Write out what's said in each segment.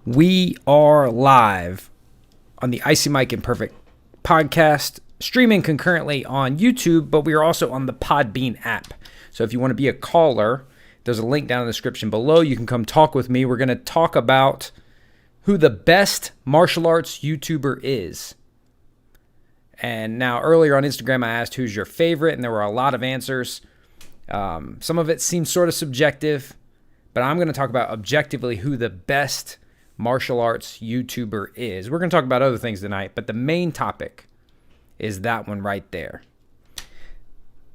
We are live on the Icy Mike Imperfect podcast, streaming concurrently on YouTube, but we are also on the Podbean app. So if you want to be a caller, there's a link down in the description below. You can come talk with me. We're going to talk about who the best martial arts YouTuber is. And now earlier on Instagram, I asked who's your favorite, and there were a lot of answers. Some of it seems sort of subjective, but I'm going to talk about objectively who the best martial arts YouTuber is. We're going to talk about other things tonight, but the main topic is that one right there.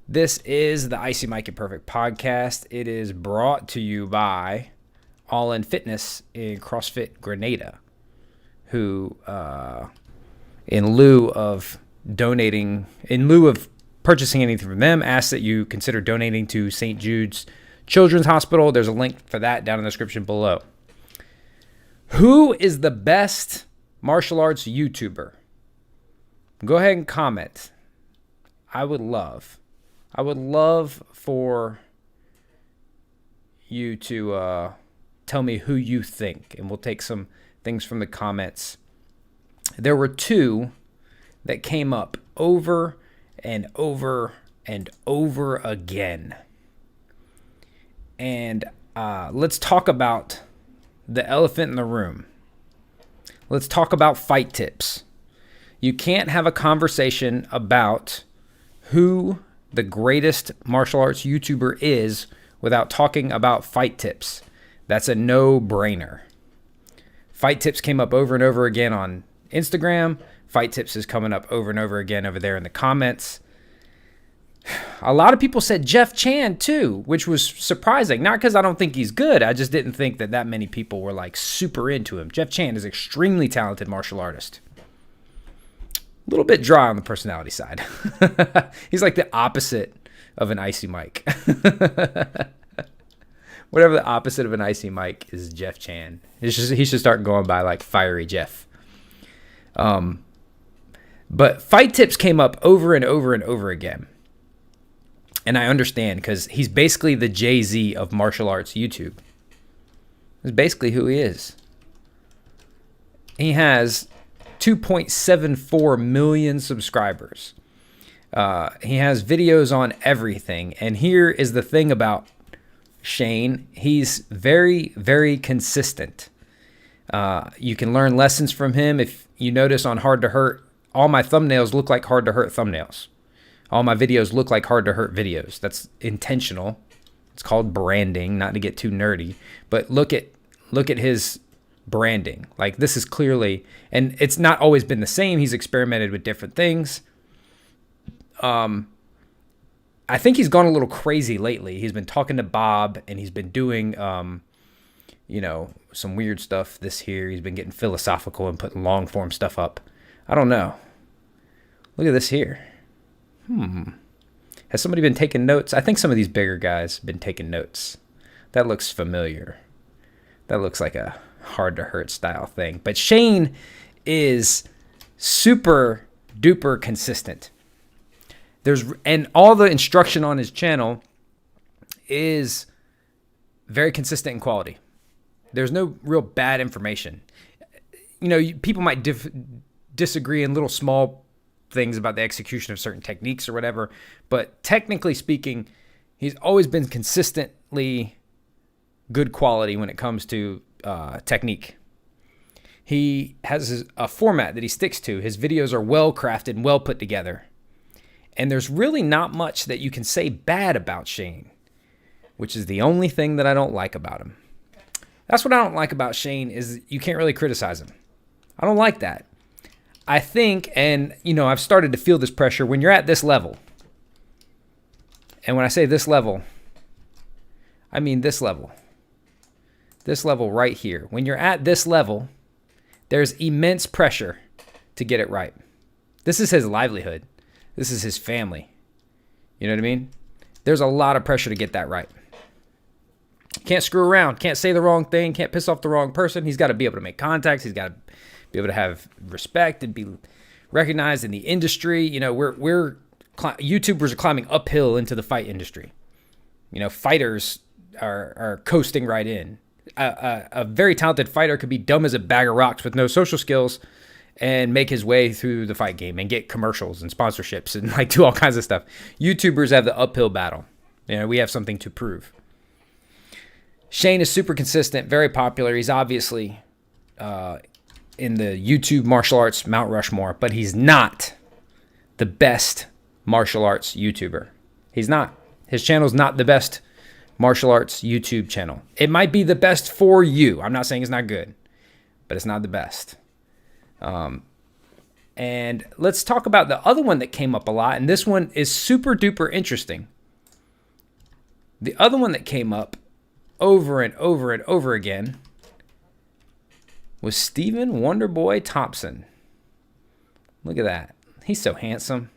This is the Icy Mike Imperfect podcast. It is brought to you by All In Fitness in CrossFit Grenada, who, in lieu of purchasing anything from them, ask that you consider donating to St. Jude's Children's Hospital. There's a link for that down in the description below. Who is the best martial arts YouTuber? Go ahead and comment. I would love for you to tell me who you think, and we'll take some things from the comments. There were two that came up over and over and over again. And let's talk about the elephant in the room. Let's talk about fight tips. You can't have a conversation about who the greatest martial arts YouTuber is without talking about fight tips. That's a no-brainer. Fight tips came up over and over again on Instagram. Fight tips is coming up over and over again over there in the comments. A lot of people said Jeff Chan too, which was surprising. Not because I don't think he's good. I just didn't think that many people were like super into him. Jeff Chan is an extremely talented martial artist. A little bit dry on the personality side. He's like the opposite of an Icy Mike. Whatever the opposite of an Icy Mike is Jeff Chan. He should start going by like Fiery Jeff. But fight tips came up over and over and over again. And I understand, because he's basically the Jay-Z of martial arts YouTube. That's basically who he is. He has 2.74 million subscribers. He has videos on everything. And here is the thing about Shane. He's very, very consistent. You can learn lessons from him. If you notice on Hard to Hurt, all my thumbnails look like Hard to Hurt thumbnails. All my videos look like Hard to Hurt videos. That's intentional. It's called branding, not to get too nerdy. But look at his branding. Like, this is clearly, and it's not always been the same. He's experimented with different things. I think he's gone a little crazy lately. He's been talking to Bob, and he's been doing, some weird stuff this year. He's been getting philosophical and putting long form stuff up. I don't know. Look at this here. Has somebody been taking notes? I think some of these bigger guys have been taking notes. That looks familiar. That looks like a Hard to Hurt style thing. But Shane is super duper consistent. And all the instruction on his channel is very consistent in quality. There's no real bad information. People might disagree in little small things about the execution of certain techniques or whatever, but technically speaking, he's always been consistently good quality when it comes to technique. He has a format that he sticks to. His videos are well crafted and well put together, and there's really not much that you can say bad about Shane, which is the only thing that I don't like about him. That's what I don't like about Shane, is you can't really criticize him. I don't like that. I think, and I've started to feel this pressure when you're at this level. And when I say this level, I mean this level. This level right here. When you're at this level, there's immense pressure to get it right. This is his livelihood. This is his family. You know what I mean? There's a lot of pressure to get that right. Can't screw around. Can't say the wrong thing. Can't piss off the wrong person. He's got to be able to make contacts. He's got to be able to have respect and be recognized in the industry. YouTubers are climbing uphill into the fight industry. Fighters are coasting right in. a very talented fighter could be dumb as a bag of rocks with no social skills and make his way through the fight game and get commercials and sponsorships and like do all kinds of stuff. YouTubers have the uphill battle. We have something to prove. Shane is super consistent, very popular. He's obviously in the YouTube martial arts Mount Rushmore, but he's not the best martial arts YouTuber. He's not. His channel's not the best martial arts YouTube channel. It might be the best for you. I'm not saying it's not good, but it's not the best. And let's talk about the other one that came up a lot, and this one is super duper interesting. The other one that came up over and over and over again was Stephen Wonderboy Thompson. Look at that. He's so handsome.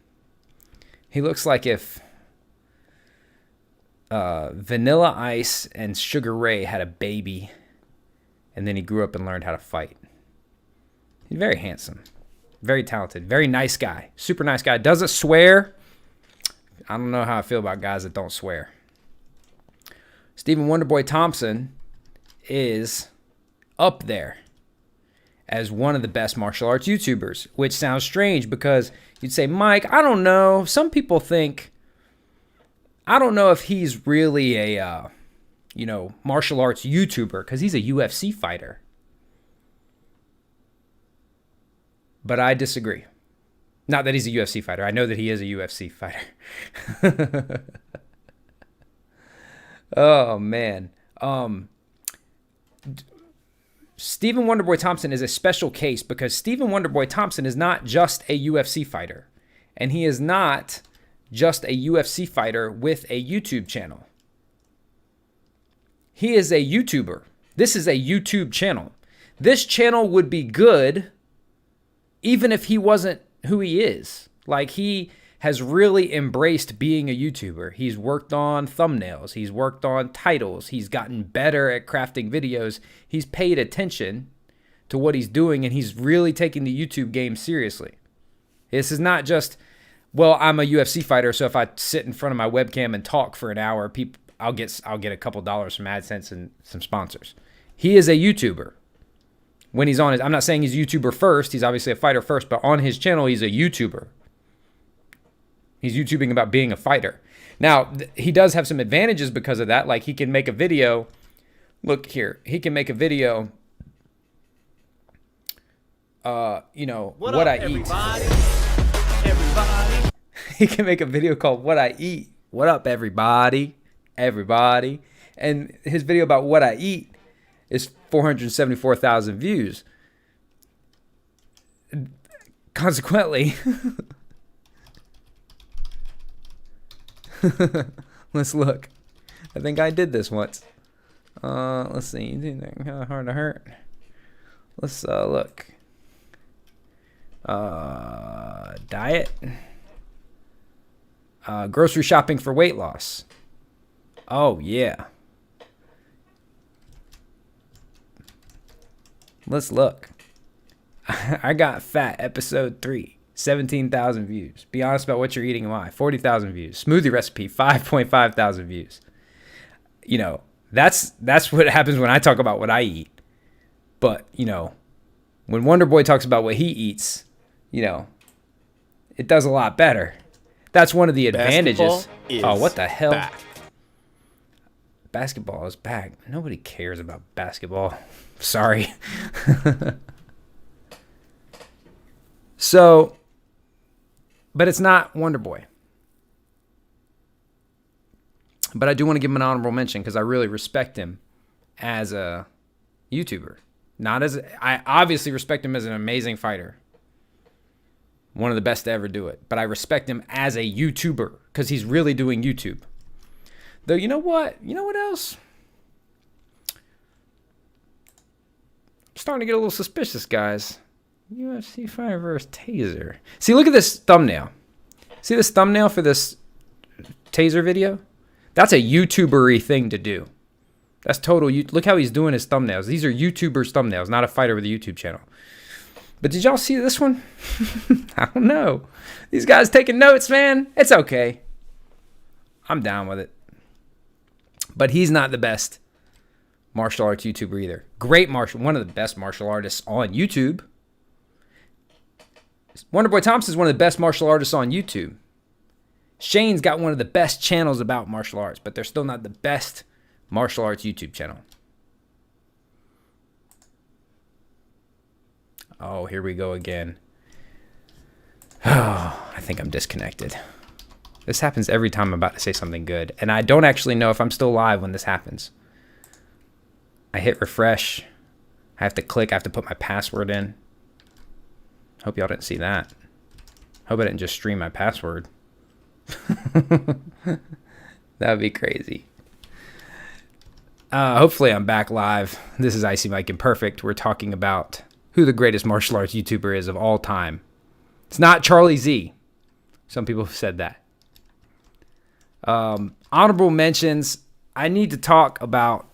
He looks like if Vanilla Ice and Sugar Ray had a baby, and then he grew up and learned how to fight. He's very handsome, very talented, very nice guy, super nice guy. Doesn't swear. I don't know how I feel about guys that don't swear. Stephen Wonderboy Thompson is up there as one of the best martial arts YouTubers, which sounds strange because you'd say, Mike, I don't know. Some people think, I don't know if he's really a, martial arts YouTuber because he's a UFC fighter. But I disagree. Not that he's a UFC fighter. I know that he is a UFC fighter. Oh, man. Stephen Wonderboy Thompson is a special case because Stephen Wonderboy Thompson is not just a UFC fighter. And he is not just a UFC fighter with a YouTube channel. He is a YouTuber. This is a YouTube channel. This channel would be good even if he wasn't who he is. Like, he has really embraced being a YouTuber. He's worked on thumbnails. He's worked on titles. He's gotten better at crafting videos. He's paid attention to what he's doing, and he's really taking the YouTube game seriously. This is not just, well, I'm a UFC fighter, so if I sit in front of my webcam and talk for an hour, I'll get a couple dollars from AdSense and some sponsors. He is a YouTuber. When he's on his, I'm not saying he's a YouTuber first. He's obviously a fighter first, but on his channel, he's a YouTuber. He's YouTubing about being a fighter. Now, he does have some advantages because of that. Like, he can make a video. Look here. He can make a video, what I eat. Everybody. He can make a video called What I Eat. What up, everybody? Everybody. And his video about what I eat is 474,000 views. Consequently, let's look. I think I did this once. Let's see. Kind of hard to hurt. Let's look. Diet. Grocery shopping for weight loss. Oh, yeah. Let's look. I got fat episode 3. 17,000 views. Be honest about what you're eating and why. 40,000 views. Smoothie recipe, 5.5 thousand views. That's what happens when I talk about what I eat. But, when Wonderboy talks about what he eats, it does a lot better. That's one of the advantages. Oh, what the hell? Back. Basketball is back. Nobody cares about basketball. Sorry. So, but it's not Wonderboy. But I do want to give him an honorable mention because I really respect him as a YouTuber. I obviously respect him as an amazing fighter. One of the best to ever do it. But I respect him as a YouTuber because he's really doing YouTube. Though, you know what? You know what else? I'm starting to get a little suspicious, guys. UFC fighter versus Taser. See, look at this thumbnail. See this thumbnail for this Taser video? That's a YouTuber-y thing to do. That's total. Look how he's doing his thumbnails. These are YouTubers' thumbnails, not a fighter with a YouTube channel. But did y'all see this one? I don't know. These guys taking notes, man. It's okay. I'm down with it. But he's not the best martial arts YouTuber either. One of the best martial artists on YouTube. Wonderboy Thompson is one of the best martial artists on YouTube. Shane's got one of the best channels about martial arts, but they're still not the best martial arts YouTube channel. Oh, here we go again. Oh, I think I'm disconnected. This happens every time I'm about to say something good, and I don't actually know if I'm still live when this happens. I hit refresh. I have to click. I have to put my password in. Hope y'all didn't see that. Hope I didn't just stream my password. That would be crazy. Hopefully I'm back live. This is Icy Mike Imperfect. We're talking about who the greatest martial arts YouTuber is of all time. It's not Charlie Z. Some people have said that. Honorable mentions. I need to talk about.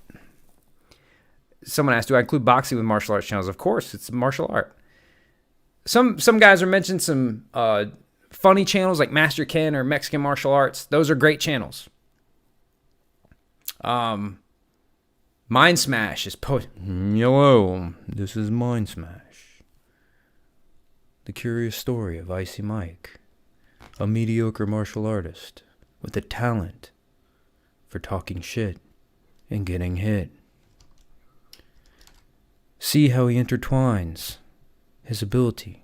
Someone asked, do I include boxing with martial arts channels? Of course, it's a martial art. Some guys are mentioning some funny channels like Master Ken or Mexican Martial Arts. Those are great channels. Mind Smash is hello, this is Mind Smash. The curious story of Icy Mike, a mediocre martial artist with a talent for talking shit and getting hit. See how he intertwines his ability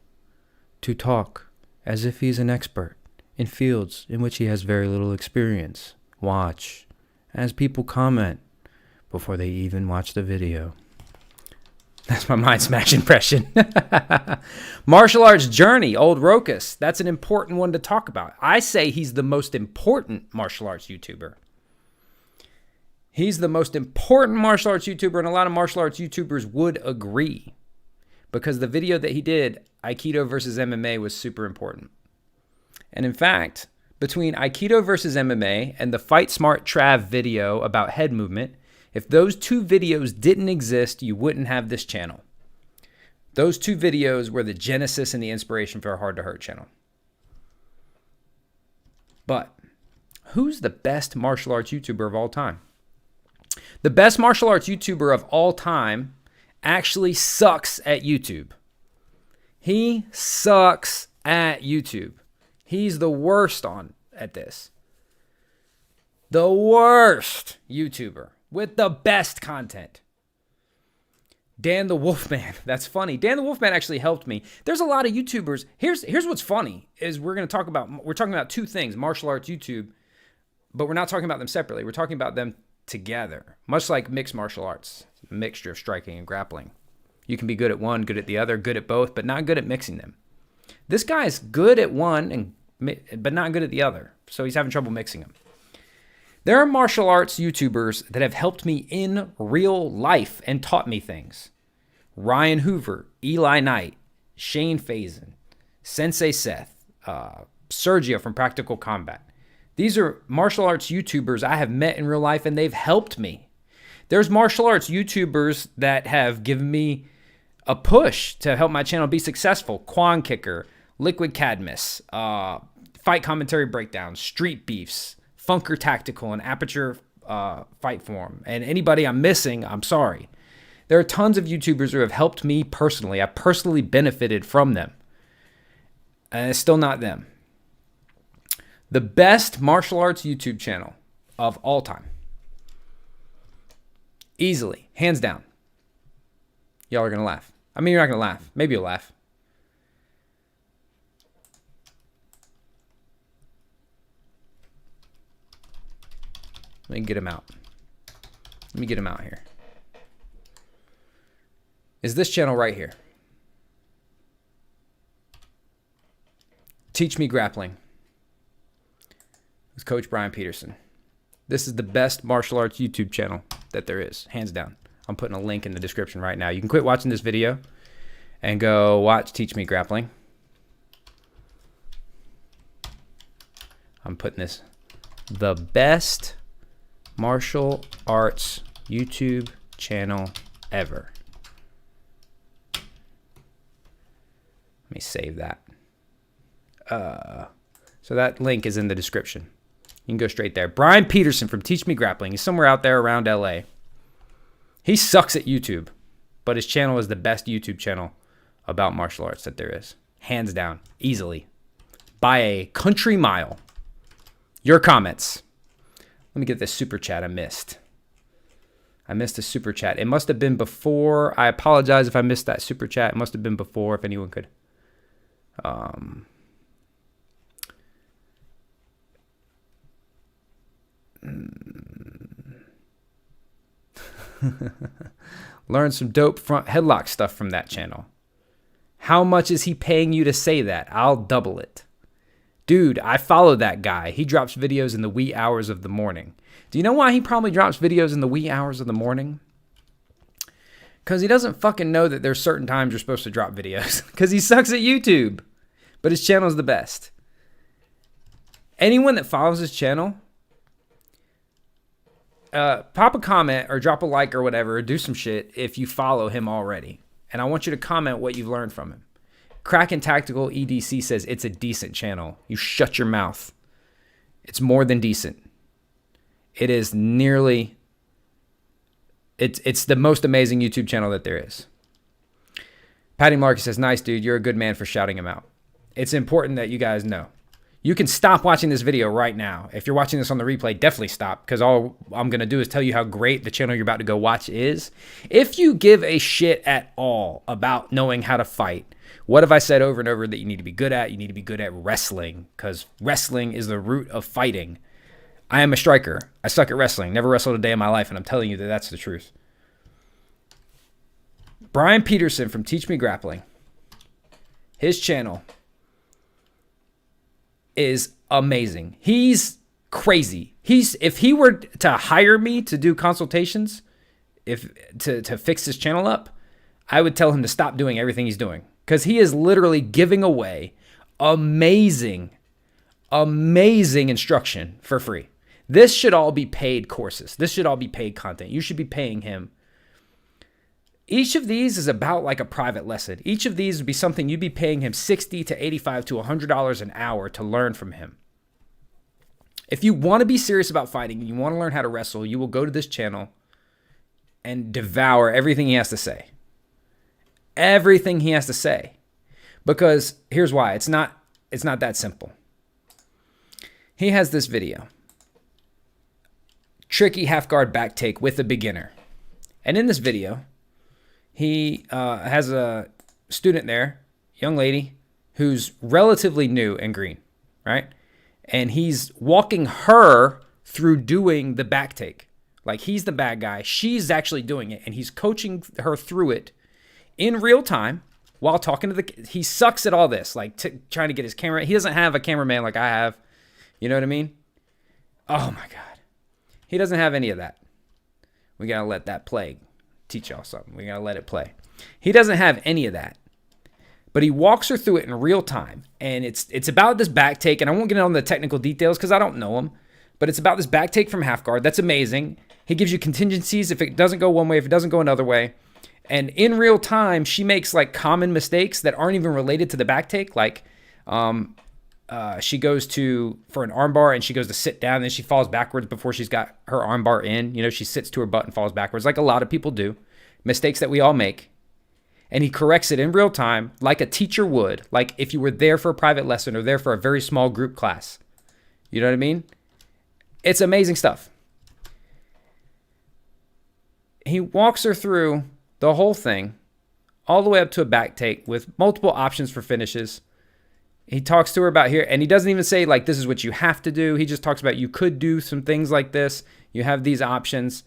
to talk as if he's an expert in fields in which he has very little experience. Watch as people comment before they even watch the video. That's my Mind Smash impression. Martial arts journey, old Rokus. That's an important one to talk about. I say he's the most important martial arts YouTuber. He's the most important martial arts YouTuber, and a lot of martial arts YouTubers would agree. Because the video that he did, Aikido versus MMA, was super important. And in fact, between Aikido versus MMA and the Fight Smart Trav video about head movement, if those two videos didn't exist, you wouldn't have this channel. Those two videos were the genesis and the inspiration for our Hard to Hurt channel. But who's the best martial arts YouTuber of all time? The best martial arts YouTuber of all time actually sucks at YouTube. He sucks at YouTube. He's the worst at this. The worst YouTuber with the best content. Dan the Wolfman. That's funny. Dan the Wolfman actually helped me. There's a lot of YouTubers. Here's what's funny is we're talking about two things, martial arts YouTube, but we're not talking about them separately. We're talking about them together, much like mixed martial arts, a mixture of striking and grappling. You can be good at one, good at the other, good at both, but not good at mixing them. This guy's good at one, but not good at the other, so he's having trouble mixing them. There are martial arts YouTubers that have helped me in real life and taught me things. Ryan Hoover, Eli Knight, Shane Faison, Sensei Seth, Sergio from Practical Combat. These are martial arts YouTubers I have met in real life, and they've helped me. There's martial arts YouTubers that have given me a push to help my channel be successful. Quan Kicker, Liquid Cadmus, Fight Commentary Breakdowns, Street Beefs, Funker Tactical, and Aperture Fight Forum. And anybody I'm missing, I'm sorry. There are tons of YouTubers who have helped me personally. I personally benefited from them. And it's still not them. The best martial arts YouTube channel of all time. Easily. Hands down. Y'all are going to laugh. I mean, you're not going to laugh. Maybe you'll laugh. Let me get him out. Let me get him out here. Is this channel right here. Teach Me Grappling. With Coach Brian Peterson. This is the best martial arts YouTube channel that there is, hands down. I'm putting a link in the description right now. You can quit watching this video and go watch Teach Me Grappling. I'm putting this, the best martial arts YouTube channel ever. Let me save that. So that link is in the description. You can go straight there. Brian Peterson from Teach Me Grappling. He's somewhere out there around LA. He sucks at YouTube, but his channel is the best YouTube channel about martial arts that there is. Hands down, easily, by a country mile. Your comments. Let me get this super chat I missed. I missed a super chat. It must have been before. I apologize if I missed that super chat. It must have been before, if anyone could. Learn some dope front headlock stuff from that channel. How much is he paying you to say that? I'll double it. Dude, I follow that guy. He drops videos in the wee hours of the morning. Do you know why he probably drops videos in the wee hours of the morning? Because he doesn't fucking know that there's certain times you're supposed to drop videos. Because he sucks at YouTube. But his channel is the best. Anyone that follows his channel, pop a comment or drop a like or whatever, or do some shit if you follow him already. And I want you to comment what you've learned from him. Kraken Tactical EDC says it's a decent channel. You shut your mouth. It's more than decent. It is nearly... It's the most amazing YouTube channel that there is. Patty Marcus says, nice, dude. You're a good man for shouting him out. It's important that you guys know. You can stop watching this video right now. If you're watching this on the replay, definitely stop, because all I'm going to do is tell you how great the channel you're about to go watch is. If you give a shit at all about knowing how to fight, what have I said over and over that you need to be good at? You need to be good at wrestling, because wrestling is the root of fighting. I am a striker. I suck at wrestling. Never wrestled a day in my life, and I'm telling you that that's the truth. Brian Peterson from Teach Me Grappling. His channel is amazing. He's crazy. If he were to hire me to do consultations, to fix his channel up, I would tell him to stop doing everything he's doing, because he is literally giving away amazing instruction for free. This should all be paid courses. This should all be paid content. You should be paying him. Each of these is about like a private lesson. Each of these would be something you'd be paying him $60 to $85 to $100 an hour to learn from him. If you want to be serious about fighting and you want to learn how to wrestle, you will go to this channel and devour everything he has to say. Everything he has to say. Because here's why. It's not that simple. He has this video. Tricky half guard back take with a beginner. And in this video, he has a student there, young lady, who's relatively new and green, right? And he's walking her through doing the back take. Like, he's the bad guy. She's actually doing it. And he's coaching her through it in real time while talking to he sucks at all this, like trying to get his camera. He doesn't have a cameraman like I have. You know what I mean? Oh my God. He doesn't have any of that. We got to let that play. Teach y'all something. We got to let it play. He doesn't have any of that. But he walks her through it in real time. And it's about this back take. And I won't get into the technical details because I don't know them. But it's about this back take from half guard. That's amazing. He gives you contingencies if it doesn't go one way, if it doesn't go another way. And in real time, she makes like common mistakes that aren't even related to the back take. Like she goes for an armbar and she goes to sit down and then she falls backwards before she's got her armbar in. You know, she sits to her butt and falls backwards like a lot of people do. Mistakes that we all make. And he corrects it in real time like a teacher would. Like if you were there for a private lesson or there for a very small group class. You know what I mean? It's amazing stuff. He walks her through the whole thing, all the way up to a back take with multiple options for finishes. He talks to her about here, and he doesn't even say, like, this is what you have to do. He just talks about you could do some things like this. You have these options.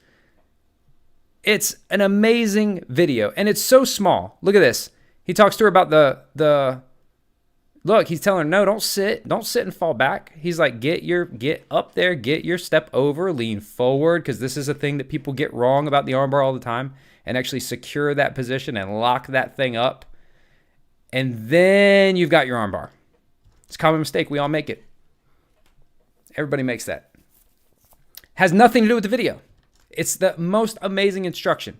It's an amazing video, and it's so small. Look at this. He talks to her about look, he's telling her, no, don't sit and fall back. He's like, get up there, get your step over, lean forward, because this is a thing that people get wrong about the armbar all the time, and actually secure that position and lock that thing up. And then you've got your armbar. It's a common mistake. We all make it. Everybody makes that. Has nothing to do with the video. It's the most amazing instruction.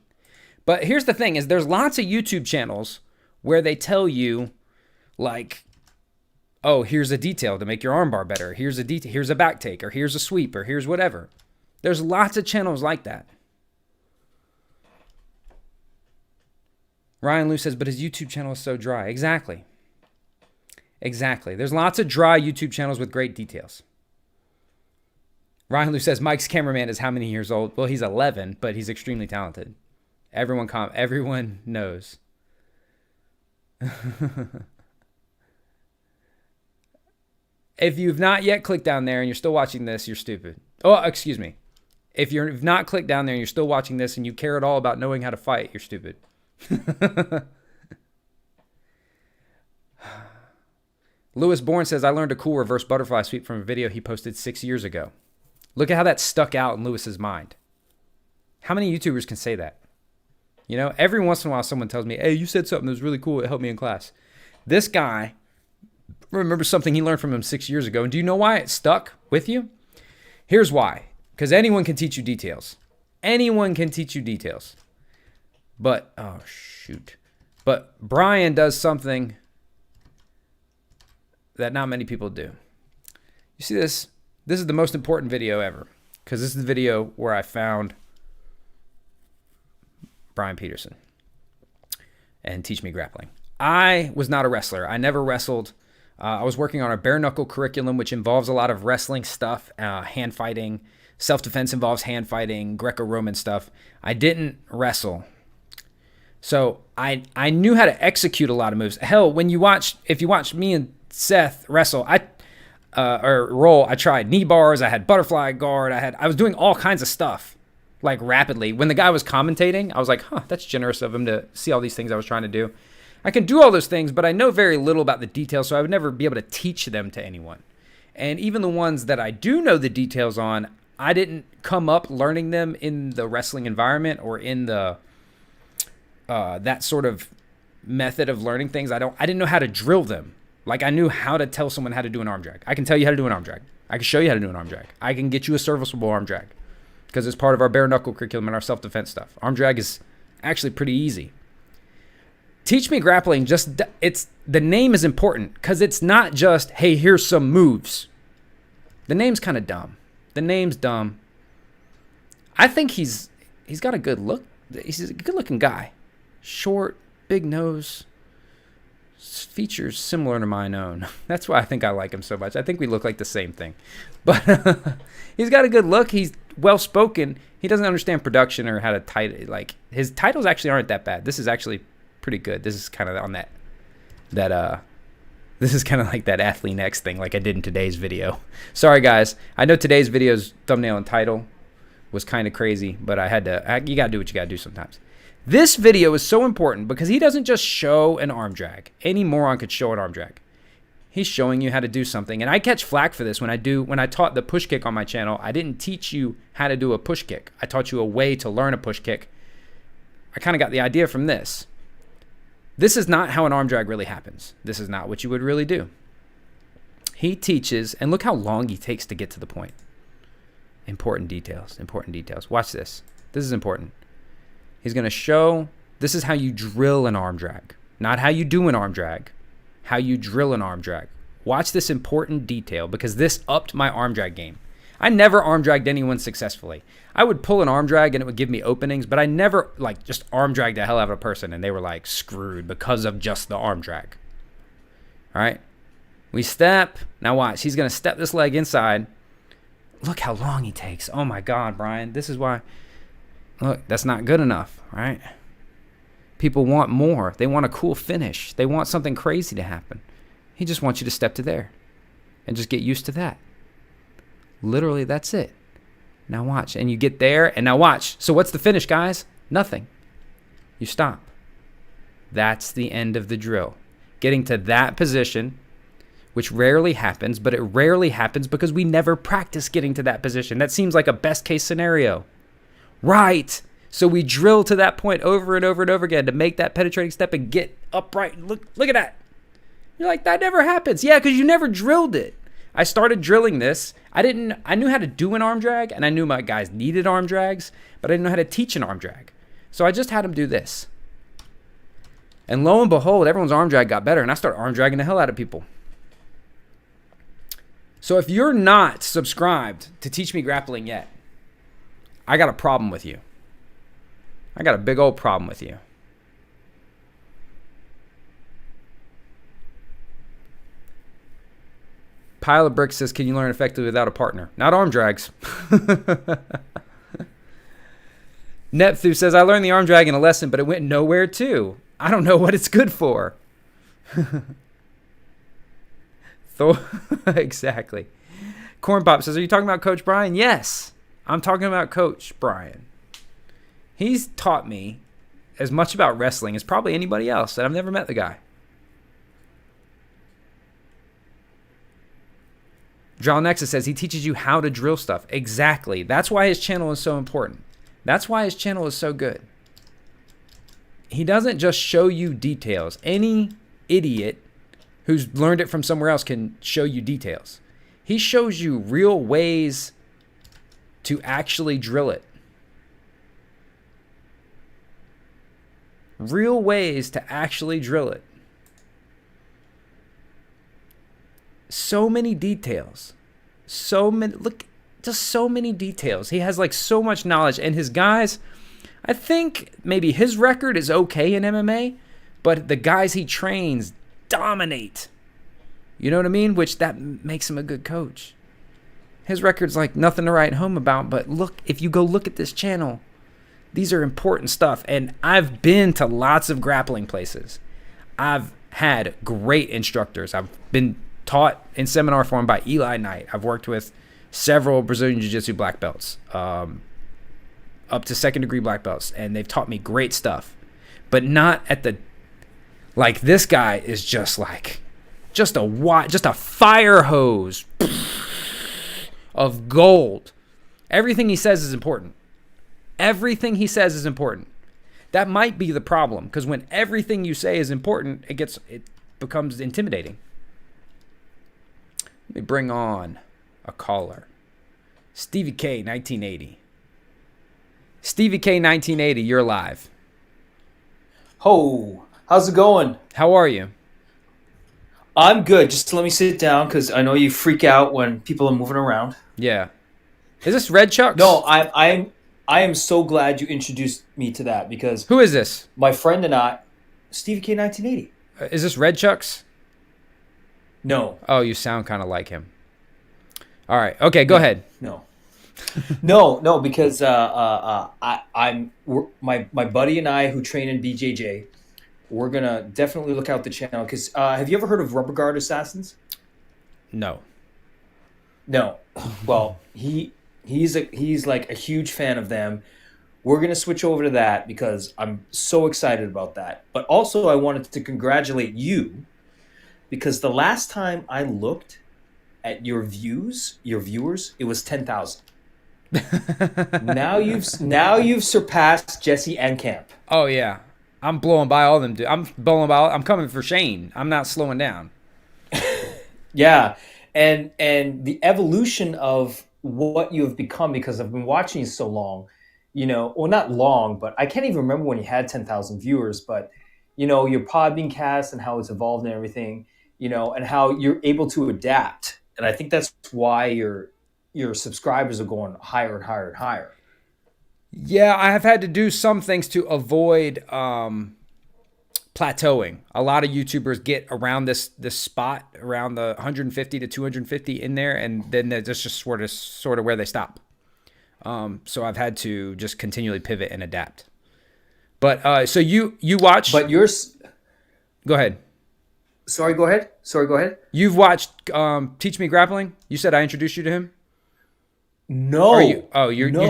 But here's the thing is there's lots of YouTube channels where they tell you like, oh, here's a detail to make your armbar better. Here's a detail. Here's a back take, or here's a sweep, or here's whatever. There's lots of channels like that. Ryan Lou says, but his YouTube channel is so dry. Exactly. Exactly. There's lots of dry YouTube channels with great details. Ryan Lou says, Mike's cameraman is how many years old? Well, he's 11, but he's extremely talented. Everyone knows. If you've not yet clicked down there and you're still watching this, you're stupid. Oh, excuse me. If you've not clicked down there and you're still watching this and you care at all about knowing how to fight, you're stupid. Lewis Bourne says, I learned a cool reverse butterfly sweep from a video he posted 6 years ago. Look at how that stuck out in Lewis's mind. How many YouTubers can say that? You know, every once in a while someone tells me, hey, you said something that was really cool. It helped me in class. This guy remembers something he learned from him 6 years ago. And do you know why it stuck with you? Here's why. Because anyone can teach you details. Anyone can teach you details. But, oh, shoot. But Brian does something that not many people do. You see this? This is the most important video ever. Because this is the video where I found Brian Peterson and Teach Me Grappling. I was not a wrestler. I never wrestled. I was working on a bare knuckle curriculum, which involves a lot of wrestling stuff, hand fighting. Self-defense involves hand fighting, Greco-Roman stuff. I didn't wrestle. So I knew how to execute a lot of moves. Hell, if you watch me and Seth wrestle, or roll, I tried knee bars, I had butterfly guard, I was doing all kinds of stuff, like rapidly. When the guy was commentating, I was like, that's generous of him to see all these things I was trying to do. I can do all those things, but I know very little about the details, so I would never be able to teach them to anyone. And even the ones that I do know the details on, I didn't come up learning them in the wrestling environment or in the that sort of method of learning things. I didn't know how to drill them. Like, I knew how to tell someone how to do an arm drag. I can tell you how to do an arm drag. I can show you how to do an arm drag. I can get you a serviceable arm drag because it's part of our bare knuckle curriculum and our self-defense stuff. Arm drag is actually pretty easy. Teach Me Grappling, the name is important because it's not just, hey, here's some moves. The name's kind of dumb. The name's dumb. I think he's got a good look. He's a good-looking guy. Short, big nose, features similar to mine own. That's why I think I like him so much. I think we look like the same thing. But he's got a good look. He's well-spoken. He doesn't understand production or how to title. Like, his titles actually aren't that bad. This is actually pretty good. This is kind of on that this is kind of like that Athlete X thing like I did in today's video. Sorry, guys. I know today's video's thumbnail and title was kind of crazy, but you got to do what you got to do sometimes. This video is so important because he doesn't just show an arm drag. Any moron could show an arm drag. He's showing you how to do something. And I catch flack for this when I taught the push kick on my channel. I didn't teach you how to do a push kick. I taught you a way to learn a push kick. I kind of got the idea from this. This is not how an arm drag really happens. This is not what you would really do. He teaches, and look how long he takes to get to the point. Important details, important details. Watch this. This is important. He's going to show, this is how you drill an arm drag. Not how you do an arm drag, how you drill an arm drag. Watch this important detail because this upped my arm drag game. I never arm dragged anyone successfully. I would pull an arm drag and it would give me openings, but I never just arm dragged the hell out of a person and they were like screwed because of just the arm drag. All right. We step. Now watch. He's going to step this leg inside. Look how long he takes. Oh my God, Brian. This is why. Look, that's not good enough, right? People want more. They want a cool finish. They want something crazy to happen. He just wants you to step to there and just get used to that. Literally, that's it. Now watch. And you get there, and now watch. So what's the finish, guys? Nothing. You stop. That's the end of the drill. Getting to that position, which rarely happens, but it rarely happens because we never practice getting to that position. That seems like a best-case scenario. Right. So we drill to that point over and over and over again to make that penetrating step and get upright. Look at that. You're like, that never happens. Yeah, because you never drilled it. I started drilling this. I knew how to do an arm drag, and I knew my guys needed arm drags, but I didn't know how to teach an arm drag. So I just had them do this. And lo and behold, everyone's arm drag got better, and I started arm dragging the hell out of people. So if you're not subscribed to Teach Me Grappling yet, I got a problem with you. I got a big old problem with you. Pile of Bricks says, can you learn effectively without a partner? Not arm drags. Nepthu says, I learned the arm drag in a lesson, but it went nowhere too. I don't know what it's good for. Exactly. Corn Pop says, are you talking about Coach Brian? Yes, I'm talking about Coach Brian. He's taught me as much about wrestling as probably anybody else, and I've never met the guy. Draw Nexus says he teaches you how to drill stuff. Exactly. That's why his channel is so important. That's why his channel is so good. He doesn't just show you details. Any idiot who's learned it from somewhere else can show you details. He shows you real ways to actually drill it. Real ways to actually drill it. So many details. So many, look, just so many details. He has like so much knowledge, and his guys, I think maybe his record is okay in MMA, but the guys he trains dominate. You know what I mean? Which that makes him a good coach. His record's like nothing to write home about, but look, if you go look at this channel, these are important stuff. And I've been to lots of grappling places. I've had great instructors. I've been taught in seminar form by Eli Knight. I've worked with several Brazilian Jiu-Jitsu black belts, up to second degree black belts, and they've taught me great stuff. But not at the, like this guy is just like, just a fire hose of gold. Everything he says is important. Everything he says is important. That might be the problem, because when everything you say is important, it becomes intimidating. Let me bring on a caller. Stevie K, 1980. Stevie K, 1980, you're live. Ho, how's it going? How are you? I'm good. Just let me sit down because I know you freak out when people are moving around. Yeah. Is this Red Chucks? No, I am so glad you introduced me to that because who is this? My friend and I, Stevie K, 1980. Is this Red Chucks? No. Oh, you sound kind of like him. All right. Okay, go ahead. No. no, because my buddy and I who train in BJJ, we're gonna definitely look out the channel. Because have you ever heard of Rubber Guard Assassins? No. Well, he's like a huge fan of them. We're gonna switch over to that because I'm so excited about that. But also, I wanted to congratulate you because the last time I looked at your viewers, it was 10,000. now you've surpassed Jesse Enkamp. Oh yeah, I'm blowing by all of them, dude. I'm coming for Shane. I'm not slowing down. Yeah, and the evolution of what you have become, because I've been watching you so long. You know, well, not long, but I can't even remember when you had 10,000 viewers. But you know, your Podbean cast and how it's evolved and everything. You know, and how you're able to adapt. And I think that's why your subscribers are going higher and higher and higher. Yeah, I have had to do some things to avoid plateauing. A lot of YouTubers get around this spot, around the 150 to 250 in there, and then that's just sort of where they stop. So I've had to just continually pivot and adapt. But so you watch. But yours. Go ahead. Sorry, go ahead. You've watched Teach Me Grappling? You said I introduced you to him? No. You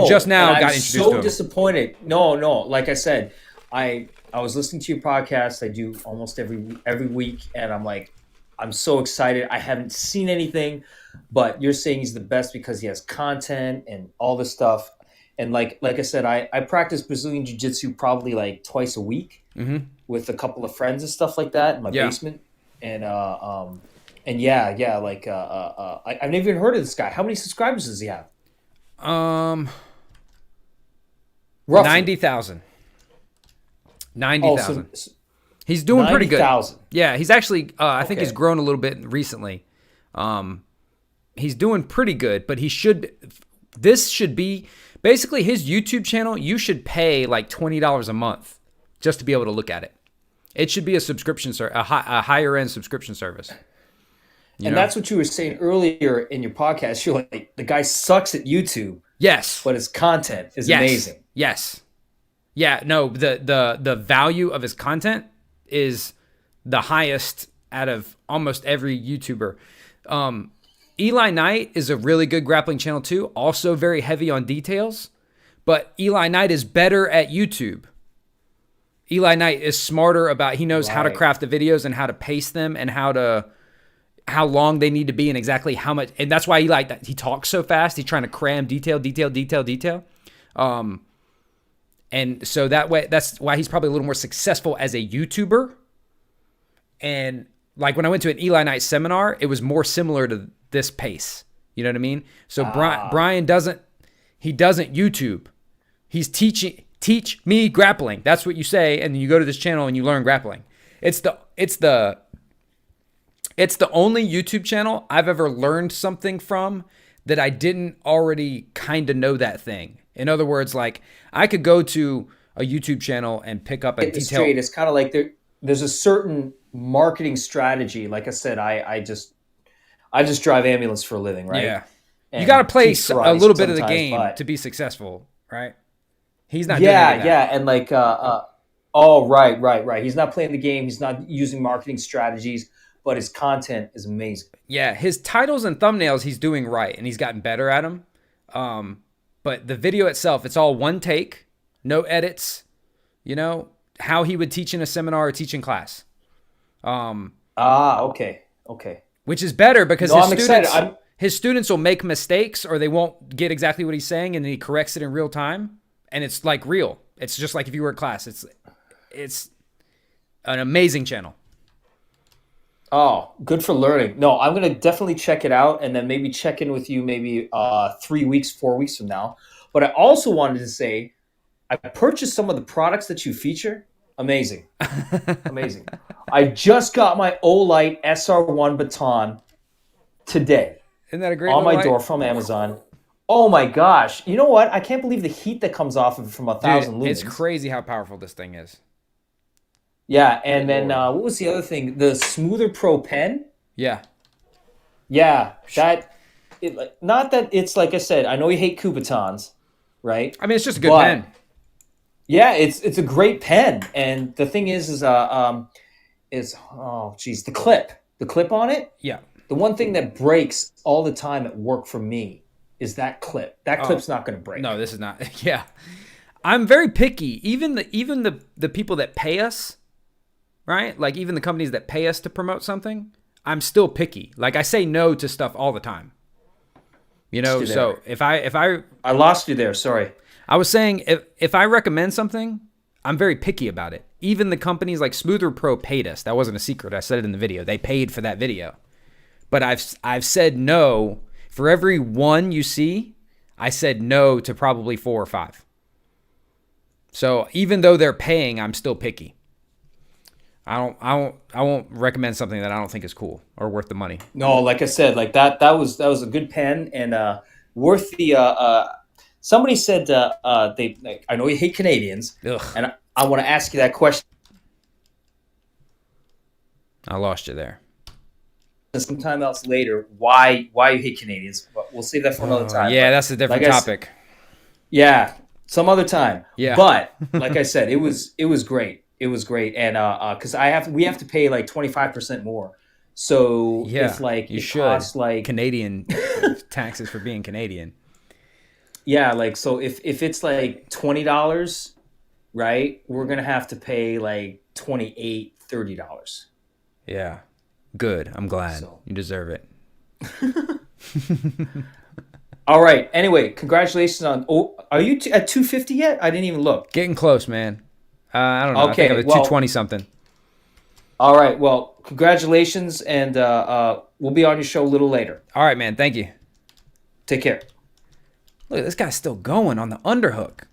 just now got introduced to him. I'm so disappointed. No. Like I said, I was listening to your podcast. I do almost every week, and I'm so excited. I haven't seen anything, but you're saying he's the best because he has content and all this stuff. And like I said, I practice Brazilian Jiu-Jitsu probably like twice a week with a couple of friends and stuff like that in my basement. And I've never even heard of this guy. How many subscribers does he have? 90,000. 90,000. He's doing pretty good. 90,000. Yeah, he's actually I think he's grown a little bit recently. He's doing pretty good, but this should be basically his YouTube channel. You should pay like $20 a month just to be able to look at it. It should be a subscription a higher end subscription service. And know? that's what you were saying earlier in your podcast. You're like, the guy sucks at YouTube, Yes. but his content is Yes. amazing. Yes. Yeah, no, the value of his content is the highest out of almost every YouTuber. Eli Knight is a really good grappling channel too, also very heavy on details, but Eli Knight is better at YouTube. Eli Knight is smarter about, he knows how to craft the videos and how to pace them and how long they need to be and exactly how much. And that's why he talks so fast. He's trying to cram detail. And so that way, that's why he's probably a little more successful as a YouTuber. And like when I went to an Eli Knight seminar, it was more similar to this pace. You know what I mean? So Brian doesn't YouTube. He's teach me grappling. That's what you say. And then you go to this channel and you learn grappling. It's the only YouTube channel I've ever learned something from that I didn't already kind of know that thing. In other words, like I could go to a YouTube channel and pick up a detail. Straight. It's kind of like there's a certain marketing strategy. Like I said, I just drive ambulance for a living, right? Yeah. And you got to play a little bit of the sometimes, game to be successful, right? He's not doing Yeah, any of that. yeah, and like oh right. He's not playing the game. He's not using marketing strategies, but his content is amazing. Yeah, his titles and thumbnails he's doing right, and he's gotten better at them. But the video itself, it's all one take, no edits. You know how he would teach in a seminar or teach in class. Okay. Which is better because I'm excited. his students will make mistakes or they won't get exactly what he's saying, and then he corrects it in real time, and it's like real. It's just like if you were in class. It's an amazing channel. Oh, good for learning. No, I'm gonna definitely check it out, and then maybe check in with you maybe 3 weeks, 4 weeks from now. But I also wanted to say, I purchased some of the products that you feature. Amazing, amazing. I just got my Olight SR1 baton today. Isn't that a great on my light? door from Amazon? Oh my gosh! You know what? I can't believe the heat that comes off of it from 1,000 lumens. It's crazy how powerful this thing is. Yeah, and then what was the other thing? The Smoother Pro pen. Yeah. Yeah, not that it's like I said. I know you hate Kubotons, right? I mean, it's just a good pen. Yeah, it's a great pen, and the thing is the clip on it. Yeah. The one thing that breaks all the time at work for me is that clip. That clip's not going to break. No, this is not. Yeah. I'm very picky. Even the people that pay us, right? Like even the companies that pay us to promote something, I'm still picky. Like I say no to stuff all the time. You know, so if I lost you there, sorry. I was saying if I recommend something, I'm very picky about it. Even the companies like Smoother Pro paid us. That wasn't a secret. I said it in the video. They paid for that video. But I've said no. For every one you see, I said no to probably 4 or 5. So even though they're paying, I'm still picky. I won't recommend something that I don't think is cool or worth the money. No, like I said, like that was a good pen and worth the. Somebody said I know you hate Canadians, and I want to ask you that question. I lost you there. Sometime else later, why you hate Canadians? But we'll save that for another time. Yeah, that's a different topic. Yeah, some other time. Yeah. But like I said, it was great. It was great, and because we have to pay like 25% more. So if like you should costs like Canadian taxes for being Canadian. Yeah, like so if it's like $20, right? We're gonna have to pay like $28, $30. Yeah. Good. I'm glad. You deserve it. All right. Anyway, congratulations on. Oh, are you at 250 yet? I didn't even look. Getting close, man. I don't know. Okay, I think I'm at 220 something. All right. Well, congratulations, and we'll be on your show a little later. All right, man. Thank you. Take care. Look, this guy's still going on the underhook.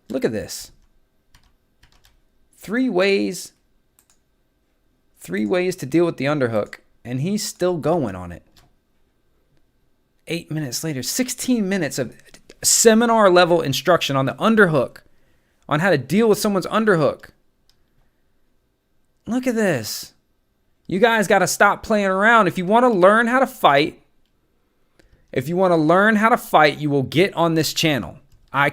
Look at this. 3 ways to deal with the underhook, and he's still going on it. 8 minutes later, 16 minutes of seminar level instruction on the underhook, on how to deal with someone's underhook. Look at this. You guys got to stop playing around. If you want to learn how to fight, you will get on this channel. I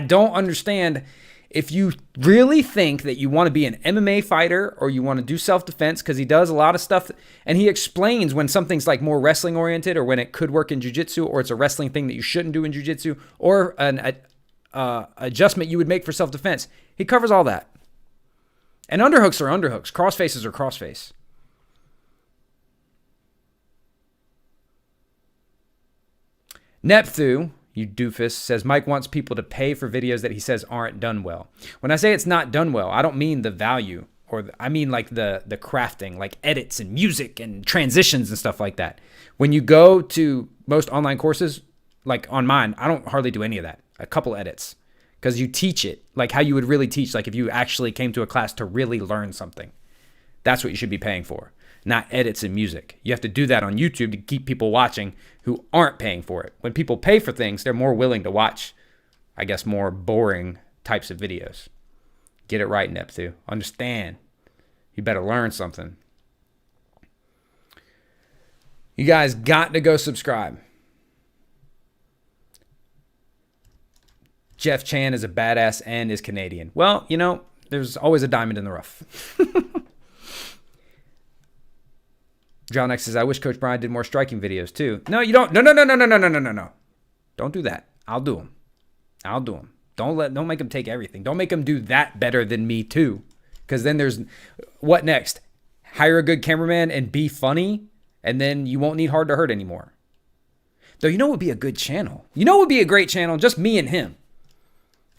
don't understand. If you really think that you want to be an MMA fighter or you want to do self-defense, because he does a lot of stuff, and he explains when something's like more wrestling oriented or when it could work in jiu-jitsu, or it's a wrestling thing that you shouldn't do in jiu-jitsu, or an adjustment you would make for self-defense. He covers all that. And underhooks are underhooks. Crossfaces are crossface. Nepthu, you doofus, says Mike wants people to pay for videos that he says aren't done well. When I say it's not done well, I don't mean the value, I mean like the crafting, like edits and music and transitions and stuff like that. When you go to most online courses, like on mine, I don't hardly do any of that. A couple edits, because you teach it like how you would really teach, like if you actually came to a class to really learn something. That's what you should be paying for, not edits and music. You have to do that on YouTube to keep people watching who aren't paying for it. When people pay for things, they're more willing to watch, I guess, more boring types of videos. Get it right, Neptune. Understand. You better learn something. You guys got to go subscribe. Jeff Chan is a badass and is Canadian. Well, you know, there's always a diamond in the rough. John X says, I wish Coach Brian did more striking videos too. No, you don't. No. Don't do that. I'll do them. Don't make him take everything. Don't make him do that better than me too. Because then there's, what next? Hire a good cameraman and be funny, and then you won't need Hard to Hurt anymore. Though, you know what would be a good channel? You know what would be a great channel? Just me and him.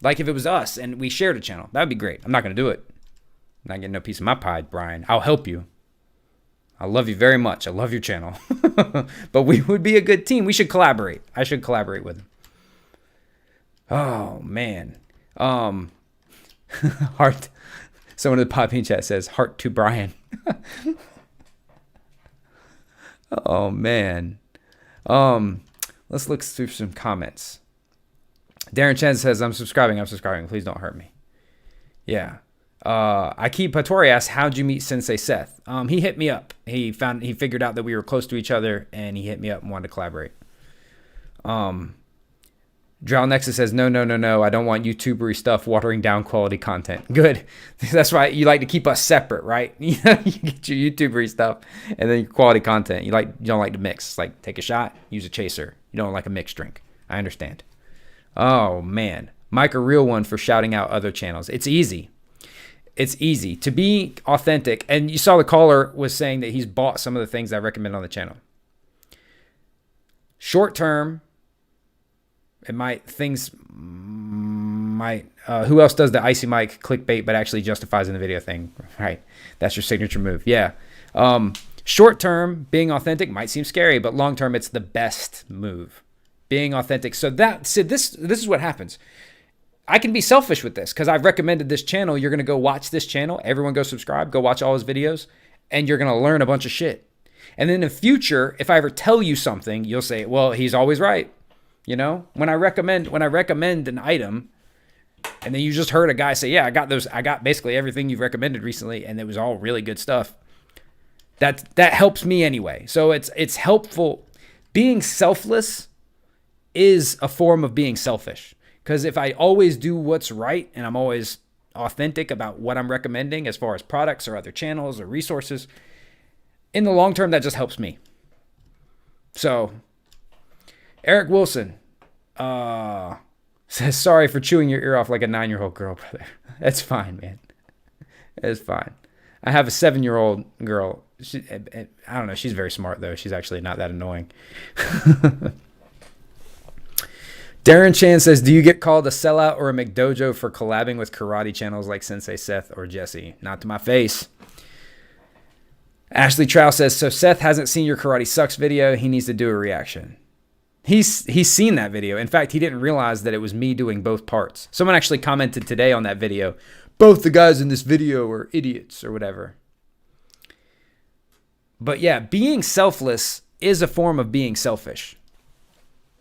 Like if it was us and we shared a channel. That would be great. I'm not going to do it. I'm not getting no piece of my pie, Brian. I'll help you. I love you very much. I love your channel. But we would be a good team. We should collaborate. I should collaborate with him. Oh, man. Heart. Someone in the Podbean chat says, heart to Brian. Oh, man. Let's look through some comments. Darren Chen says, I'm subscribing. Please don't hurt me. Yeah. Akib Patori asks, how'd you meet Sensei Seth? He hit me up. He figured out that we were close to each other, and he hit me up and wanted to collaborate. Drow Nexus says, no. I don't want YouTubery stuff watering down quality content. Good. That's right. You like to keep us separate, right? You get your YouTubery stuff and then your quality content. You don't like to mix. It's like take a shot, use a chaser. You don't like a mixed drink. I understand. Oh, man. Mike, a real one for shouting out other channels. It's easy. It's easy to be authentic. And you saw the caller was saying that he's bought some of the things I recommend on the channel. Short term, who else does the icy mic clickbait but actually justifies in the video thing? Right. That's your signature move. Yeah. Short term, being authentic might seem scary, but long term, it's the best move. Being authentic. So this is what happens. I can be selfish with this because I've recommended this channel. You're going to go watch this channel. Everyone go subscribe, go watch all his videos, and you're going to learn a bunch of shit. And then in the future, if I ever tell you something, you'll say, well, he's always right. You know, when I recommend an item, and then you just heard a guy say, yeah, I got basically everything you've recommended recently, and it was all really good stuff. That helps me anyway. So it's helpful. Being selfless is a form of being selfish. Because if I always do what's right and I'm always authentic about what I'm recommending as far as products or other channels or resources, in the long term, that just helps me. So, Eric Wilson says, sorry for chewing your ear off like a 9-year-old girl, brother. That's fine, man. It's fine. I have a 7-year-old girl. I don't know. She's very smart, though. She's actually not that annoying. Darren Chan says, do you get called a sellout or a McDojo for collabing with karate channels like Sensei Seth or Jesse? Not to my face. Ashley Trow says, so Seth hasn't seen your Karate Sucks video. He needs to do a reaction. He's seen that video. In fact, he didn't realize that it was me doing both parts. Someone actually commented today on that video, both the guys in this video are idiots or whatever. But yeah, being selfless is a form of being selfish.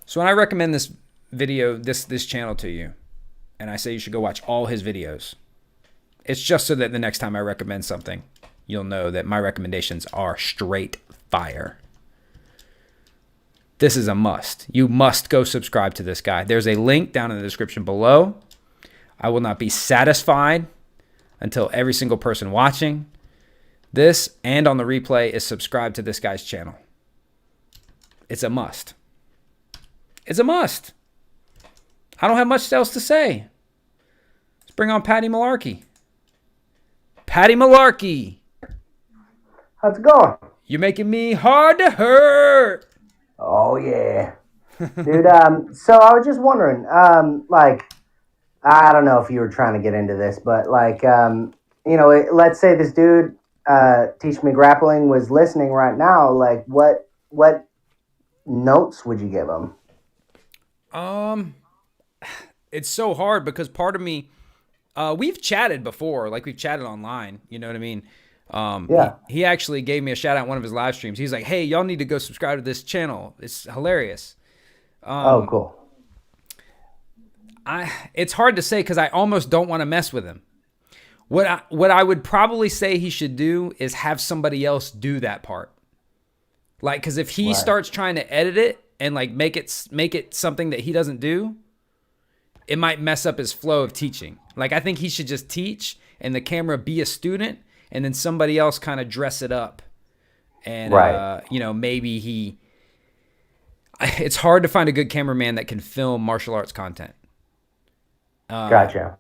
So when I recommend this video, this channel to you, and I say you should go watch all his videos, it's just so that the next time I recommend something, you'll know that my recommendations are straight fire. This is a must. You must go subscribe to this guy. There's a link down in the description below. I will not be satisfied until every single person watching this and on the replay is subscribed to this guy's channel. It's a must. It's a must. I don't have much else to say. Let's bring on Patty Malarkey. Patty Malarkey. How's it going? You're making me hard to hurt. Oh, yeah. Dude, so I was just wondering, like, I don't know if you were trying to get into this, but, like, let's say this dude, Teach Me Grappling, was listening right now. Like, what notes would you give him? It's so hard because part of me, we've chatted before, like we've chatted online, you know what I mean? Yeah. He actually gave me a shout out in one of his live streams. He's like, hey, y'all need to go subscribe to this channel. It's hilarious. Oh, cool. It's hard to say because I almost don't want to mess with him. What I would probably say he should do is have somebody else do that part. Like, because if he starts trying to edit it and like make it something that he doesn't do, it might mess up his flow of teaching. Like, I think he should just teach and the camera be a student, and then somebody else kind of dress it up. And maybe it's hard to find a good cameraman that can film martial arts content. Gotcha.